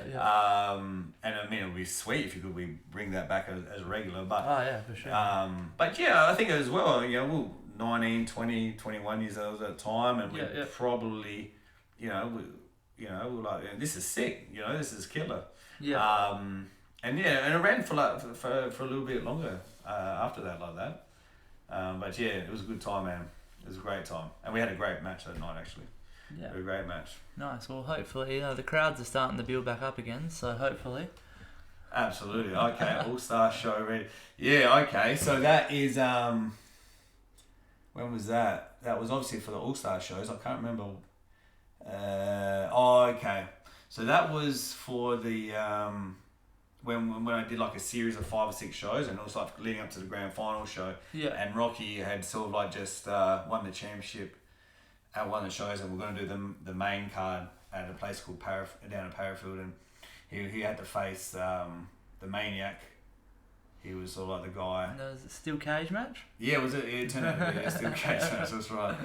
And it would be sweet if we bring that back as regular. But for sure. I think as well, we were 19, 20, 21 years old at the time, and we probably, we were like, this is sick, this is killer. Yeah. And it ran for a little bit longer after that, like that. It was a good time, man. It was a great time, and we had a great match that night actually. Yeah. A great match. Nice. Well, hopefully, the crowds are starting to build back up again, so hopefully. Absolutely. Okay. All-Star show ready. Yeah, okay. So that is, when was that? That was obviously for the All-Star shows. I can't remember. Okay. So that was for the, when I did like a series of 5 or 6 shows, and also like leading up to the grand final show. Yeah. And Rocky had sort of like just won the championship at one of the shows, and we're going to do the main card at a place called down at Parafield, and he had to face the Maniac. He was sort of like the guy. And was it a steel cage match? Yeah, it turned out to be a steel cage match, that's right.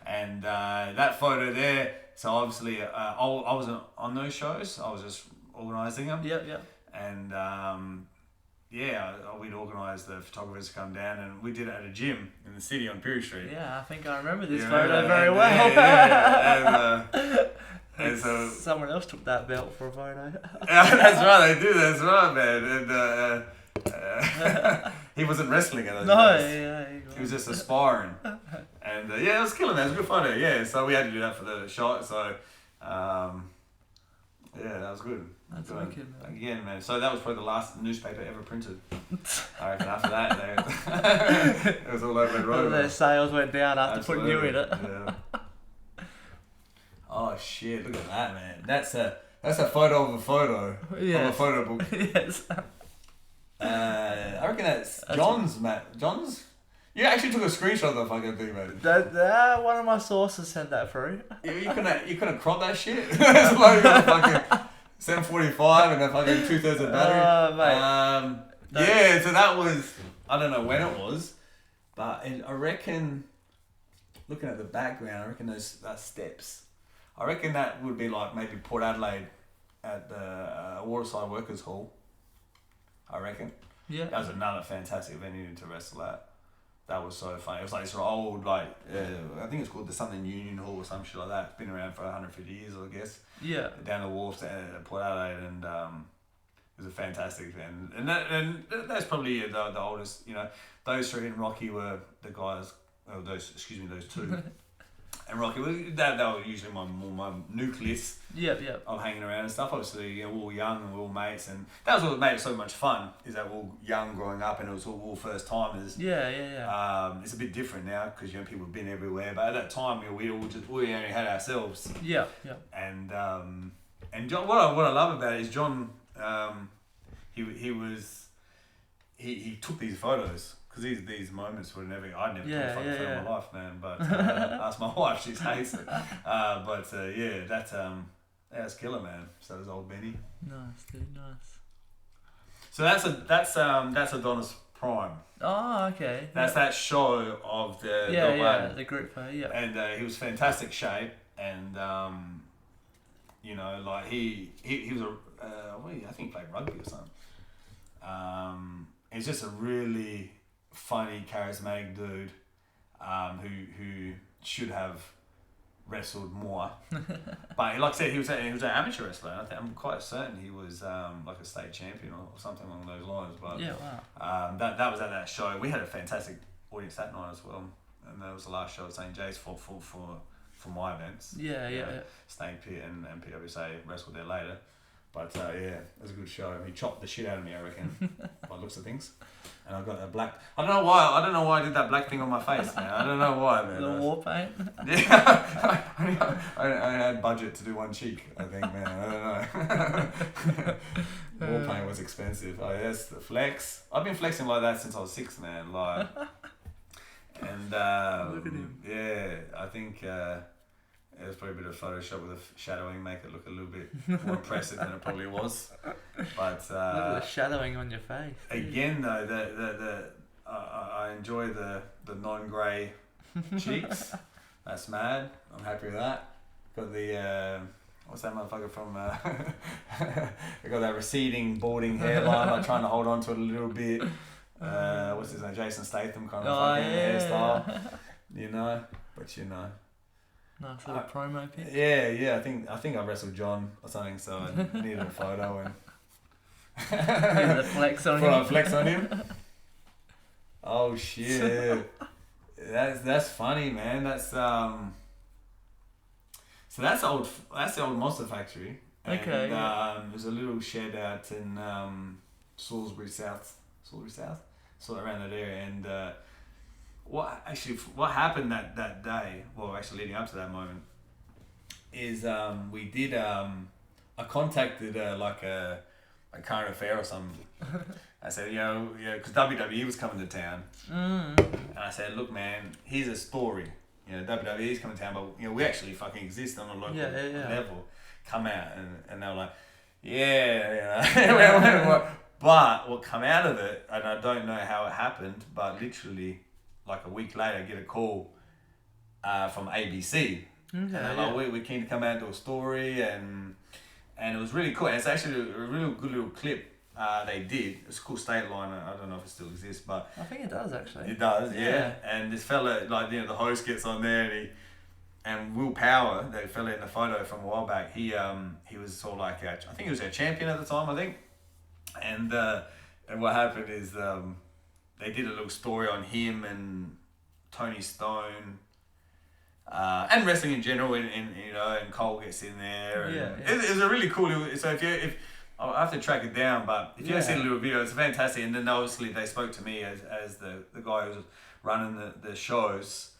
And that photo there, so obviously I wasn't on those shows, I was just organising them. Yeah. And we'd organised the photographers to come down, and we did it at a gym in the city on Pirie Street. Yeah, I think I remember this photo very well. And so someone else took that belt for a photo. that's right, they do. That's right, man. And he wasn't wrestling at those days. He was just aspiring. And it was killing. It was a good photo. Yeah, so we had to do that for the shot. So that was good. That's wicked, man. Again, man. So that was probably the last newspaper ever printed. I reckon after that, it was all over the road. Their sales went down after putting you in it. Yeah. Oh shit! Look at that, man. That's a photo of a photo of a photo book. Yes. I reckon that's John's, Matt. John's. You actually took a screenshot of the fucking thing, man. One of my sources sent that through. You couldn't crop that shit. It's like a fucking 745 and a fucking 2/3 of battery. Mate. So that was, I don't know when it was, but I reckon, looking at the background, I reckon that steps. I reckon that would be like maybe Port Adelaide at the Waterside Workers Hall. I reckon. Yeah. That was another fantastic venue to wrestle at. That was so funny. It was like this old, I think it's called the something Union Hall or some shit like that. It's been around for 150 years, I guess. Yeah. Down the wharf at Port Adelaide, and it was a fantastic event. And that's probably the oldest. You know, those three and Rocky were the guys. Oh, those two. And Rocky, that were usually my nucleus of hanging around and stuff. Obviously, we're all young and we're all mates, and that was what made it so much fun. Is that we're all young growing up, and it was all first timers. Yeah. It's a bit different now because people have been everywhere, but at that time, we only had ourselves. Yeah. And John, what I love about it is John. He took these photos. Because these moments were never... I'd never took a fucking photo in my life, man. But ask my wife, she hates it. That's killer, man. So does old Benny. Nice, dude, nice. So that's Adonis Prime. Oh, okay. That's that show of the the group photo, yeah. And he was fantastic shape, and he was I think he played rugby or something. He's just a really funny, charismatic dude who should have wrestled more. But like I said, he was an amateur wrestler. I'm quite certain he was like a state champion or something along those lines. But wow. That was at that show. We had a fantastic audience that night as well, and that was the last show at St. J's for my events. Yeah. Snake Pit and PWSA wrestled there later. But it was a good show. He chopped the shit out of me, I reckon, by the looks of things. And I got that black. I don't know why I did that black thing on my face, man. I don't know why, man. The war paint. Yeah, I had budget to do one cheek. I think, man. I don't know. War paint was expensive. Oh yes, the flex. I've been flexing like that since I was 6, man. Like, and look at him. Yeah, I think. It was probably a bit of Photoshop with the shadowing, make it look a little bit more impressive than it probably was. But look at the shadowing on your face. Again, though, I enjoy the non-grey cheeks. That's mad. I'm happy with that. Got the what's that motherfucker from? I got that receding, balding hairline. I'm trying to hold on to it a little bit. What's his name? Jason Statham kind of fucking hairstyle. But Nice little promo pic. Yeah. I think I wrestled John or something, so I needed a photo and. Needed a flex on him. Flex on him. Oh shit! That's funny, man. That's So that's the old Monster Factory. Okay. And, there's a little shed out in Salisbury South, sort of around that area, and. What happened that day, well, actually leading up to that moment, is we did, I contacted like a current affair or something. I said, because WWE was coming to town. And I said, look, man, here's a story. WWE's coming to town, but, we actually fucking exist on a local level. Come out. And they were like, But what come out of it, and I don't know how it happened, but literally... like a week later, I get a call from ABC. And they're like, we're keen to come out and do a story, and it was really cool. And it's actually a really good little clip They did. It's a cool state line. I don't know if it still exists, but I think it does actually. it does, yeah. And this fella, like, you know, the host gets on there, and Will Power, the fella in the photo from a while back, he was sort of like I think he was our champion at the time, I think. And what happened is they did a little story on him and Tony Stone. And wrestling in general, and you know, and Cole gets in there. And It was a really cool little. So if I have to track it down, but if you ever see the little video, it's fantastic. And then obviously they spoke to me as the guy who was running the shows.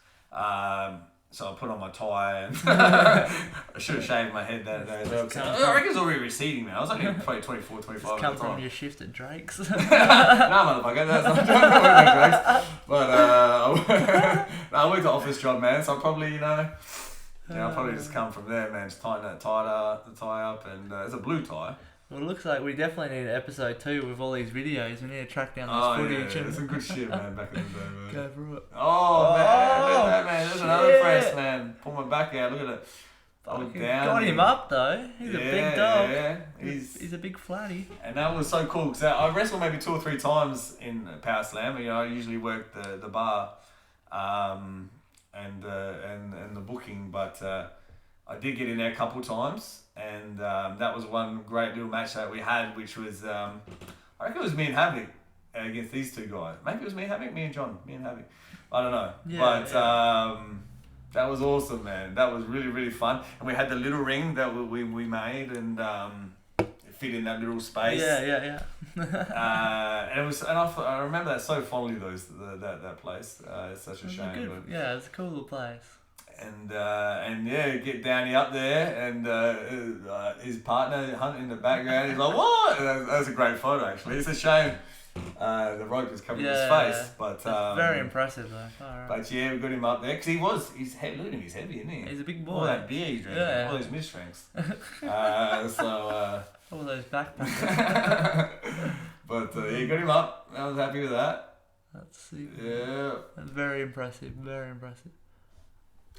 So I put on my tie and I should have shaved my head that day. I reckon it's already receding now. I was only probably 24, 25 come from your shift at Drake's. No, motherfucker, that's not Drake's. But I worked an office job, man. So I probably, I'll probably just come from there, man. Just tying that tie up, and it's a blue tie. Well, it looks like we definitely need episode 2 with all these videos. We need to track down this footage. Yeah, some good shit, man, back in the day, man. Go for it. Oh, man, look at that, man. There's another press, man. Pull my back out, look at it. Look down. Got him up, though. He's a big dog. Yeah, he's a big flatty. And that was so cool, because I wrestled maybe 2 or 3 times in Powerslam. I usually work the bar and the booking, but I did get in there a couple times. And that was one great little match that we had, which was, I reckon it was me and Havoc against these 2 guys. Maybe it was me and Havoc, me and John, me and Havoc. I don't know. That was awesome, man. That was really, really fun. And we had the little ring that we made, and it fit in that little space. Yeah. And it was, and I remember that so fondly. That place. It's such a shame. But it's a cool little place. And get Downey up there, and his partner Hunt in the background. He's like, "What?" And that was a great photo, actually. It's a shame the rope is covering his face, but very impressive though. Right. But we got him up there because he's heavy. Look at him, he's heavy, isn't he? He's a big boy. All that beer he's drinking, all those mid strengths. All those backpacks. But got him up. I was happy with that. That's super. Yeah. That's very impressive. Very impressive.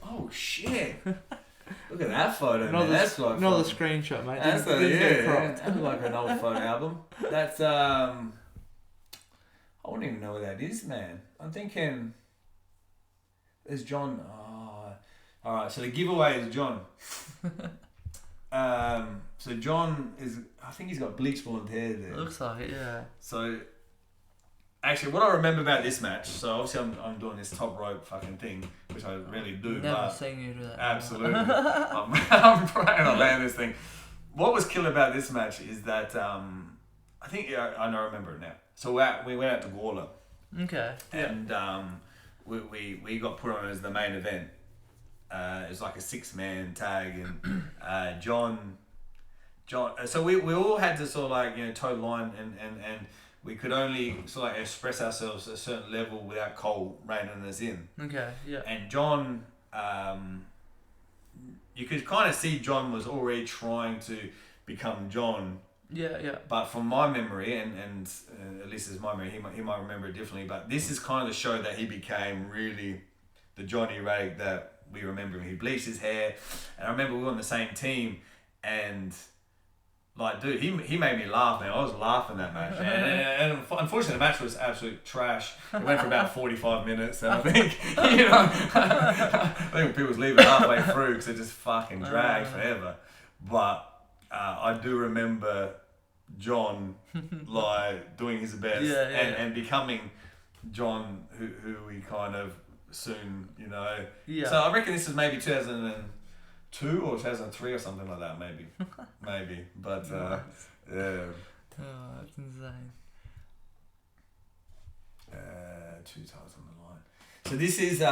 Oh shit! Look at that photo, man. That's like another screenshot, mate. That's that's like an old photo album. That's I don't even know what that is, man. I'm thinking. There's John. Oh, all right. So the giveaway is John. So John is. I think he's got bleach blonde hair there. It looks like it, yeah. So. Actually, what I remember about this match, so obviously I'm doing this top rope fucking thing, which I really do. Never seen you do that. Absolutely. I'm praying I land this thing. What was killer about this match is that, I think, I remember it now. So we went out to Gawler. Okay. And we got put on as the main event. It was like a 6-man tag, and John. So we all had to sort of like, toe line and we could only sort of express ourselves at a certain level without Cole reining us in. Okay, yeah. And John, you could kind of see John was already trying to become John. Yeah. But from my memory, and at least it's my memory, he might remember it differently, but this is kind of the show that he became really the Johnny Rake that we remember him. He bleached his hair, and I remember we were on the same team, and... Like, dude, he made me laugh, man. I was laughing that match. And unfortunately, the match was absolute trash. It went for about 45 minutes. And I think, I think people was leaving halfway through because it just fucking dragged forever. But I do remember John, like, doing his best and becoming John, who we kind of soon, Yeah. So I reckon this is maybe 2002 or 2003 or something like that, maybe. But nice. Yeah. Oh, that's insane. 2009. So this is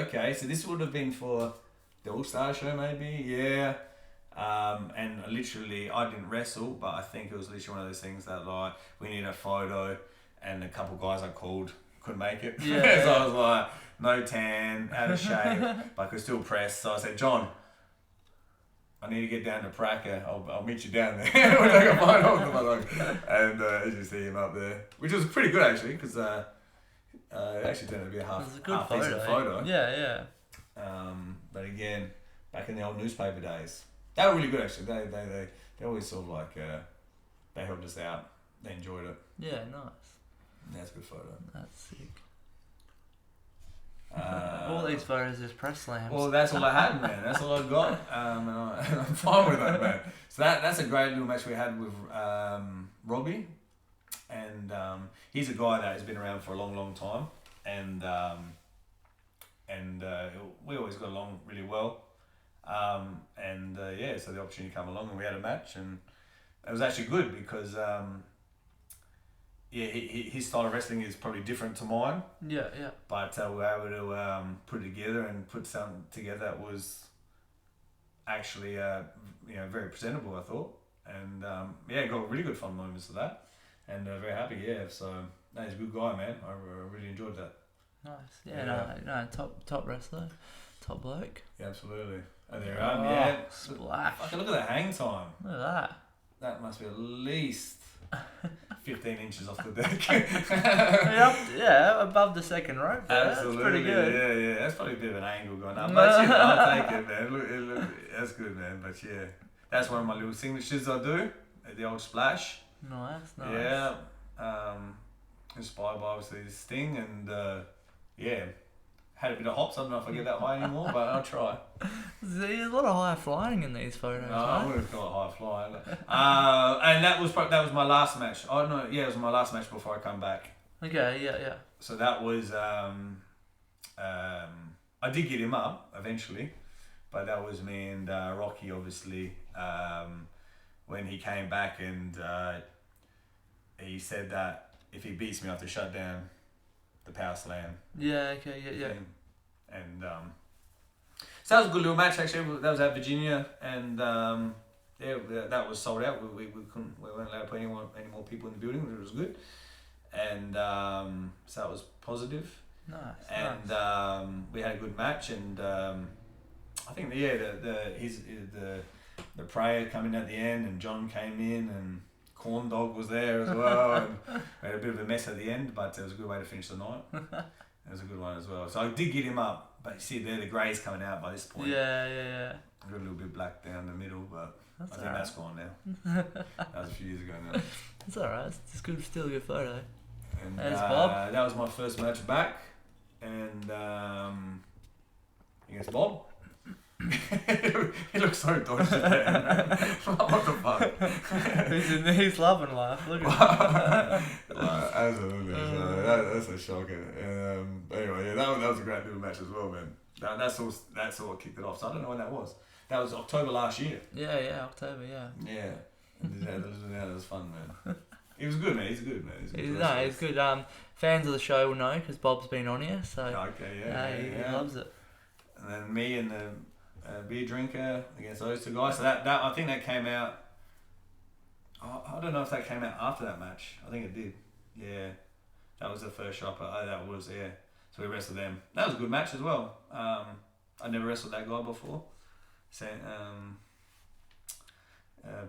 okay. So this would have been for the All-Star show, maybe. Yeah. And literally, I didn't wrestle, but I think it was literally one of those things that, like, we need a photo, and a couple guys I called couldn't make it. Yeah. So I was like, no tan, out of shape, but I could still press. So I said, John, I need to get down to Pracker. I'll meet you down there. We'll take a photo of them. And as you see him up there, which was pretty good actually, because it actually turned out to be a half decent photo. Yeah. But again, back in the old newspaper days, they were really good actually. They always sort of like they helped us out. They enjoyed it. Yeah, nice. That's a good photo. That's sick. All these photos is press slams. Well, that's all I had, man. That's all I got. And I'm fine with that, man. So that's a great little match we had with Robbie. And he's a guy that has been around for a long, long time. And we always got along really well. Yeah, so the opportunity came along and we had a match. And it was actually good because... his style of wrestling is probably different to mine. Yeah. But we were able to put it together and put something together that was actually, very presentable, I thought. And got really good fun moments of that. And very happy, So he's a good guy, man. I really enjoyed that. Nice. No, top wrestler, top bloke. Yeah, absolutely. And there I am. Yeah. Splash. Fucking look at the hang time. Look at that. That must be at least 15 inches off the deck. Above the second rope. Absolutely. That's pretty good. Yeah. That's probably a bit of an angle going up. But I'll take it, man. Look, that's good, man. But yeah, that's one of my little signatures I do. The old splash. Nice. Yeah. Inspired by obviously this thing and had a bit of hops. I don't know if I get that high anymore, but I'll try. There's a lot of high flying in these photos. No, I wouldn't call it high flying. And that was my last match. Oh no, yeah, it was my last match before I come back. Okay, yeah. So that was I did get him up eventually, but that was me and Rocky obviously when he came back and he said that if he beats me I have to shut down the Powerslam. Yeah, okay, yeah. And so that was a good little match actually. That was at Virginia and that was sold out. We weren't allowed to put any more people in the building, which was good. And so that was positive. Nice. And we had a good match and I think the prayer coming at the end and John came in and Corn Dog was there as well and we had a bit of a mess at the end, but it was a good way to finish the night. It was a good one as well. So I did get him up, but you see there the grey's coming out by this point. Yeah. Got a little bit black down the middle, but I think right. that's gone now. That was a few years ago now. It's alright, it's good, still a good photo. And there's Bob. That was my first match back and against Bob. He looks so dodgy there. What the fuck? He's loving life. Look at him. Absolutely. That's a shocker. Anyway, yeah, that was a great little match as well, man. That's all kicked it off. So I don't know when that was. That was October last year. Yeah, October, yeah. Yeah. That was fun, man. He was good, man. He's good, man. He's good. Fans of the show will know because Bob's been on here, so okay, he loves it. And then me and the beer drinker against those two guys. So that I think that came out. I don't know if that came out after that match. I think it did. Yeah, that was the first shot. That was So we wrestled them. That was a good match as well. I never wrestled that guy before.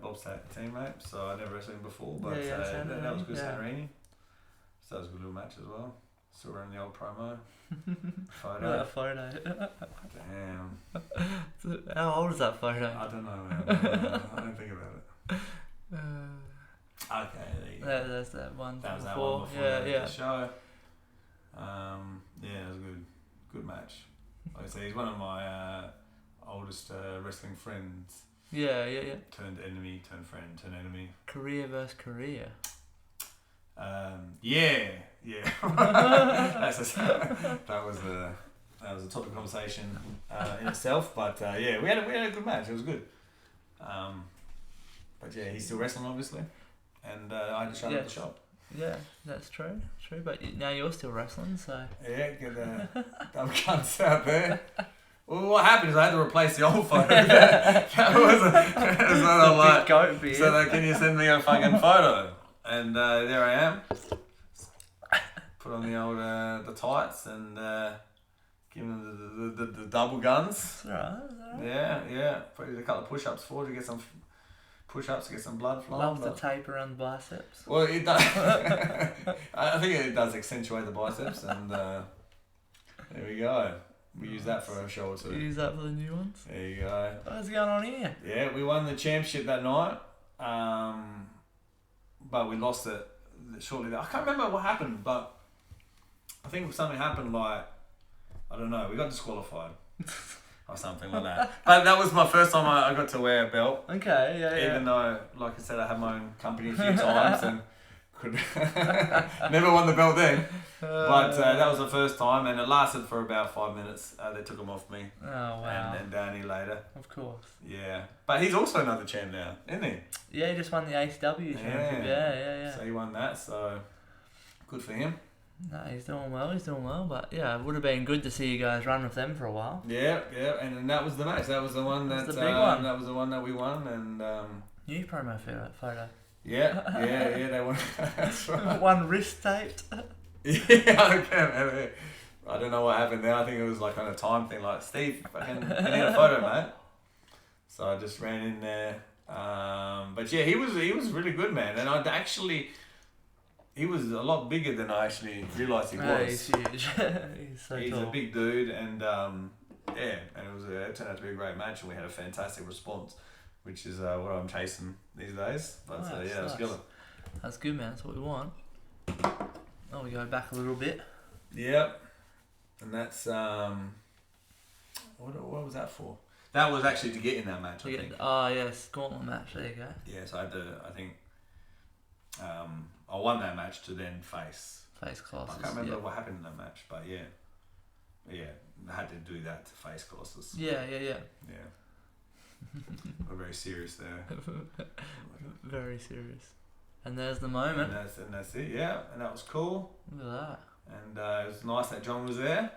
Bob's teammate, so I never wrestled him before. But that was good, Santorini. So that was a good little match as well. Still running the old promo. Photo. Photo. Damn. How old is that photo? I don't know, man. I don't think about it. Okay, there you go. That's that one. That was before. That one before the show. It was a good match. Like I say, he's one of my oldest wrestling friends. Yeah. Turned enemy, turned friend, turned enemy. Career versus career. Yeah. That was a topic of conversation in itself, but we had a good match. It was good. But yeah, he's still wrestling obviously, and I had to shut up the shop. Yeah, that's true. But now you're still wrestling, so yeah, get the dumb cunts out there. Well, what happened is I had to replace the old photo. That was another like. Goat beard. So can you send me a fucking photo? And there I am. Put on the old the tights and give them the double guns. Alright. Yeah. Put a couple of push-ups forward to get some push-ups, to get some blood flowing. Loves the tape around the biceps. Well, it does. I think it does accentuate the biceps, and there we go. We use that for a show or two. Use that for the new ones. There you go. What's going on here? Yeah, we won the championship that night. but we lost it shortly there. I can't remember what happened, but I think something happened like, I don't know, we got disqualified. Or something like that. But that was my first time I got to wear a belt. Okay, yeah. Even though, like I said, I had my own company a few times and could never won the belt then. But that was the first time, and it lasted for about 5 minutes. They took him off me. Oh, wow. And then Danny later. Of course. Yeah. But he's also another champ now, isn't he? Yeah, he just won the ACW championship. Yeah. So he won that, so good for him. No, he's doing well, but yeah, it would have been good to see you guys run with them for a while. Yeah, and that was the match. That was the one that the big one. That was the one that we won, and New promo photo. Yeah, they won. That's right. One wrist taped. Yeah, I don't know what happened there. I think it was like on a time thing, like, Steve, I need a photo, mate. So I just ran in there. But yeah, he was really good, man, and he was a lot bigger than I actually realised he was. He's huge. He's a big dude, and and it turned out to be a great match, and we had a fantastic response, which is what I'm chasing these days. But it was good. That's good, man. That's what we want. Oh, we go back a little bit. Yep, and that's what was that for? That was actually to get in that match. I think. Oh yes, gauntlet match. There you go. Yeah, so I think. I won that match to then face classes. I can't remember what happened in that match, but yeah, I had to do that to face classes. Yeah. We're very serious there. Very serious. And there's the moment. And that's it. Yeah, and that was cool. Look at that. And it was nice that John was there.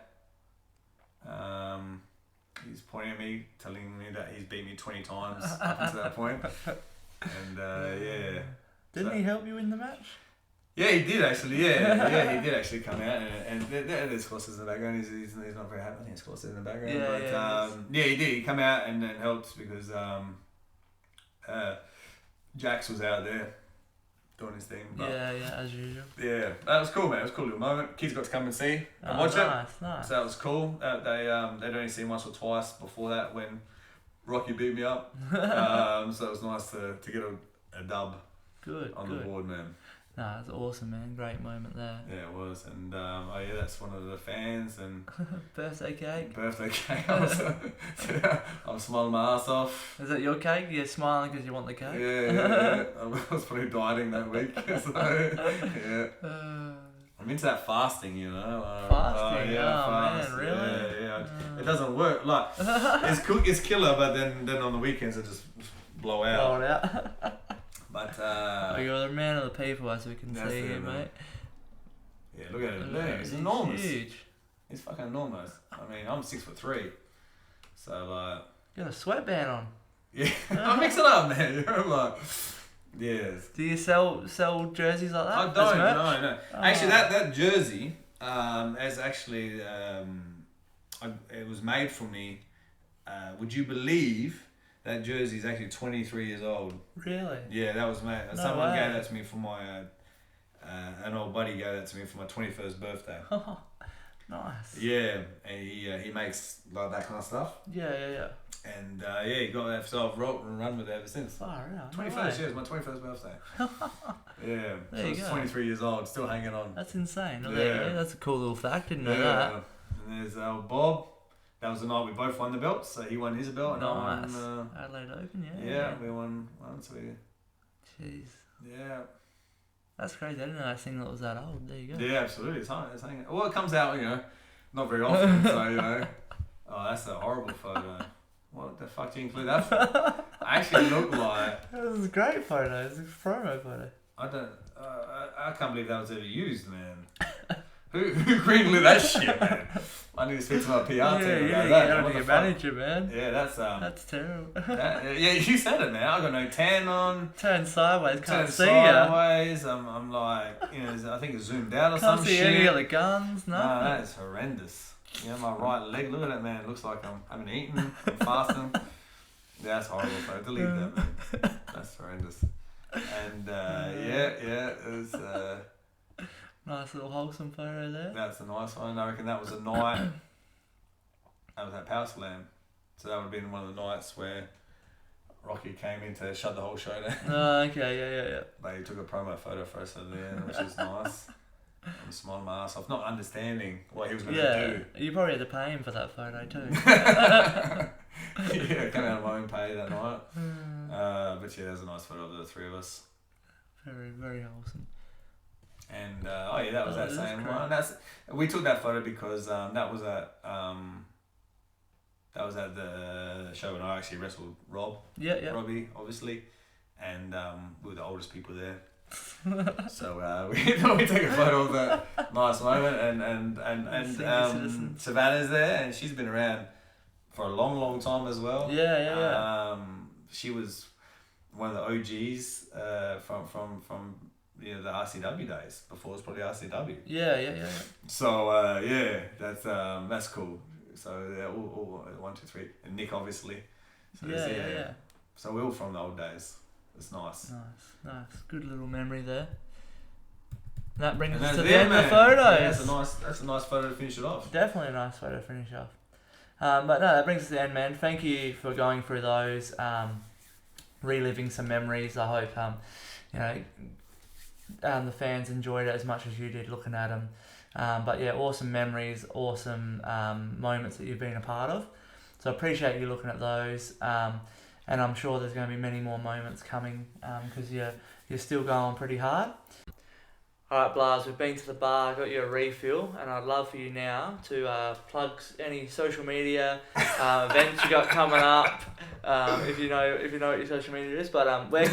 He's pointing at me, telling me that he's beat me 20 times up until that point. And yeah. Didn't he help you in the match? Yeah, he did actually. Yeah, he did actually come out, and there's Scotts in the background. He's not very happy. I think Scotts in the background. He did. He come out and helped because Jax was out there doing his thing. But as usual. Yeah, that was cool, man. It was a cool little moment. Kids got to come and see and watch it. Nice. So that was cool. They'd only seen once or twice before that when Rocky beat me up. So it was nice to get a dub. Good. The board, man. Nah, it's awesome, man. Great moment there. Yeah, it was. And that's one of the fans. And birthday cake. I'm smiling my ass off. Is that your cake? You're smiling because you want the cake? Yeah. I was probably dieting that week. So, yeah. I'm into that fasting, you know. Fasting? Fast. Man, really? Yeah. It doesn't work. Like, it's killer, but then on the weekends it just blow out. But you're the man of the people, as we can see here, mate. Yeah, look at it. It's enormous. Huge. It's fucking enormous. I mean, I'm 6'3", so like. You got a sweatband on. Yeah, I mix it up, man. I'm like, yes. Do you sell jerseys like that? I don't. No. Actually, that jersey is actually it was made for me. Would you believe? That jersey is actually 23 years old. Really? Yeah, that was made. Someone gave that to me for my, an old buddy gave that to me for my 21st birthday. Nice. Yeah, and he makes like that kind of stuff. Yeah. And he got that, so I've run with it ever since. Far out. 21st, it's my 21st birthday. Yeah, there so it's 23 years old, still hanging on. That's insane. Yeah. That's a cool little fact, didn't know that. And there's Bob. That was the night we both won the belts. So he won his belt, and I won. Adelaide Open, yeah. We won once. Jeez. Yeah. That's crazy. I didn't know that thing was that old. There you go. Yeah, absolutely. It's hanging. Well, it comes out, not very often. So oh, that's a horrible photo. What the fuck do you include that for? I actually look like. This is a great photo. It's a promo photo. I don't. I can't believe that was ever used, man. Who greenlit that shit, man? I need to speak to my PR team about that. Yeah, your manager, man. Yeah, that's terrible. Yeah, you said it, man. I got no tan on. Turn sideways, can't see sideways. I'm like, I think it's zoomed out or some shit. Can't see any of the guns. No, that is horrendous. My right leg. Look at that, man. It looks like I haven't eaten. I'm fasting. Yeah, that's horrible. So delete that, man. That's horrendous. And it was. Nice little wholesome photo there. That's a nice one. I reckon that was a night. That was at Powerslam. So that would have been one of the nights where Rocky came in to shut the whole show down. Oh, okay, yeah. They took a promo photo for us at the end, which is nice. I'm smiling my ass off, not understanding what he was going to do. You probably had to pay him for that photo too. Yeah, came out of my own pay that night. But yeah, there's a nice photo of the three of us. Very, very wholesome. And that was that same one. We took that photo because that was at the show when I actually wrestled Rob. Yeah. Robbie, obviously, and we were the oldest people there. So we thought we'd take a photo of that nice moment, and Savannah's there, and she's been around for a long time as well. Yeah. She was one of the OGs from the RCW days, before it was probably RCW. Yeah. So that's cool. So all 1, 2, 3, and Nick obviously. So yeah. So we're all from the old days. It's nice. Nice. Good little memory there. That brings us to the the end of the photos. Yeah, that's a nice photo to finish it off. Definitely a nice photo to finish off. But no, that brings us to the end, man. Thank you for going through those, reliving some memories. I hope the fans enjoyed it as much as you did looking at them. But yeah, awesome memories, awesome moments that you've been a part of. So I appreciate you looking at those. And I'm sure there's going to be many more moments coming because you're still going pretty hard. Alright, Blaz, we've been to the bar, got you a refill, and I'd love for you now to plug any social media events you got coming up. If you know what your social media is, but where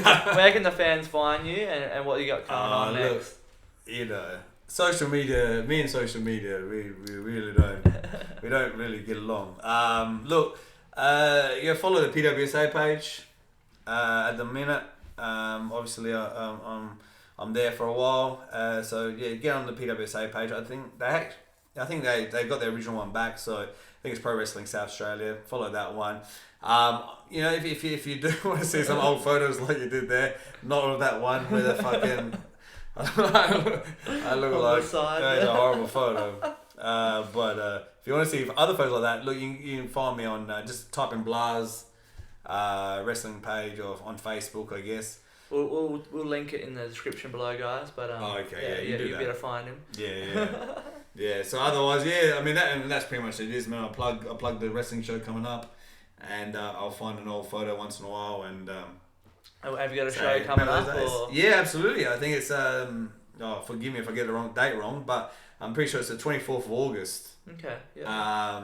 can the fans find you and what you got coming on next? Look, social media, me and social media, we really don't really get along. Follow the PWSA page at the minute. Obviously, I'm there for a while. So yeah, get on the PWSA page. I think they got the original one back. So I think it's Pro Wrestling South Australia. Follow that one. If you do want to see some old photos like you did there, not of that one where the fucking I look on like the side, it's a horrible photo. But if you want to see other photos like that, look, you can find me on just type in Blaz wrestling page or on Facebook, I guess. We'll link it in the description below, guys. But you better find him. Yeah. So otherwise, that's pretty much it is, man. I plug the wrestling show coming up, and I'll find an old photo once in a while. And have you got a show coming up? Or? Yeah, absolutely. I think it's forgive me if I get the date wrong, but I'm pretty sure it's the 24th of August. Okay. Yeah.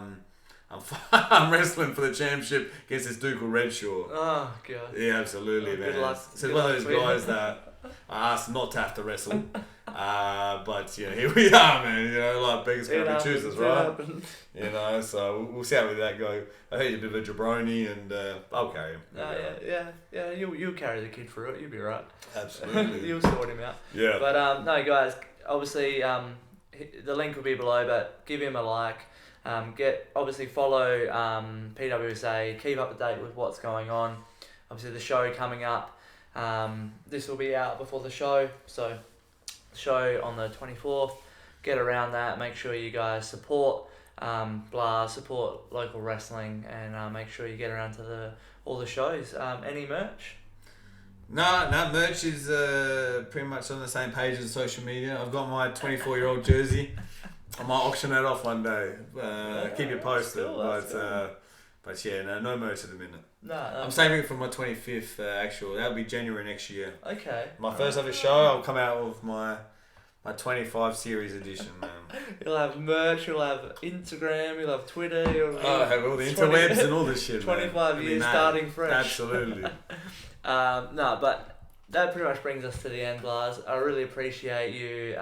I'm wrestling for the championship against this dude called Redshaw. Oh god. Yeah, absolutely, man. Good luck. So one of those guys that I asked not to have to wrestle, but here we are, man. Like beggars can't be choosers, right? So we'll see how that go. I heard you're a bit of a jabroni, and I'll carry him. Yeah. You'll carry the kid through it. You'll be right. Absolutely. You'll sort him out. Yeah. But no, guys. Obviously, the link will be below, but give him a like. Follow PWSA, keep up to date with what's going on. Obviously the show coming up, this will be out before the show, so the show on the 24th, get around that, make sure you guys support support local wrestling, and make sure you get around to all the shows. Any merch? No, merch is pretty much on the same page as social media. I've got my 24-year-old jersey. I might auction that off one day. Keep you posted. Cool, but yeah, no merch at the minute. No. I'm saving it for my 25th actual. That'll be January next year. Okay. My first ever show, I'll come out with my 25 series edition, man. You'll have merch, you'll have Instagram, you'll have Twitter. I'll have all the interwebs and all this shit, 25 man. years starting fresh. Absolutely. But that pretty much brings us to the end, Blaz. I really appreciate you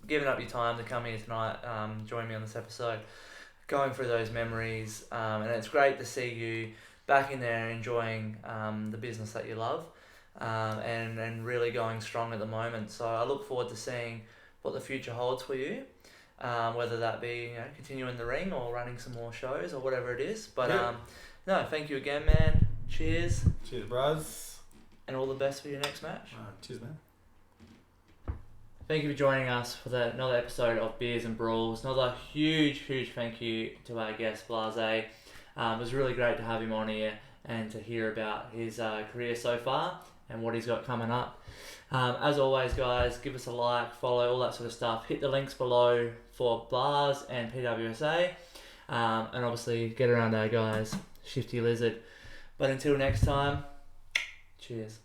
giving up your time to come here tonight, join me on this episode, going through those memories, and it's great to see you back in there enjoying the business that you love, and really going strong at the moment. So I look forward to seeing what the future holds for you, whether that be continuing the ring or running some more shows or whatever it is. But thank you again, man. Cheers. Cheers, bros. And all the best for your next match. Cheers, man. Thank you for joining us for another episode of Beers and Brawls. Another huge thank you to our guest, Blarzay. It was really great to have him on here and to hear about his career so far and what he's got coming up. As always, guys, give us a like, follow, all that sort of stuff. Hit the links below for Blars and PWSA. And obviously, get around our guys, Shifty Lizard. But until next time, cheers.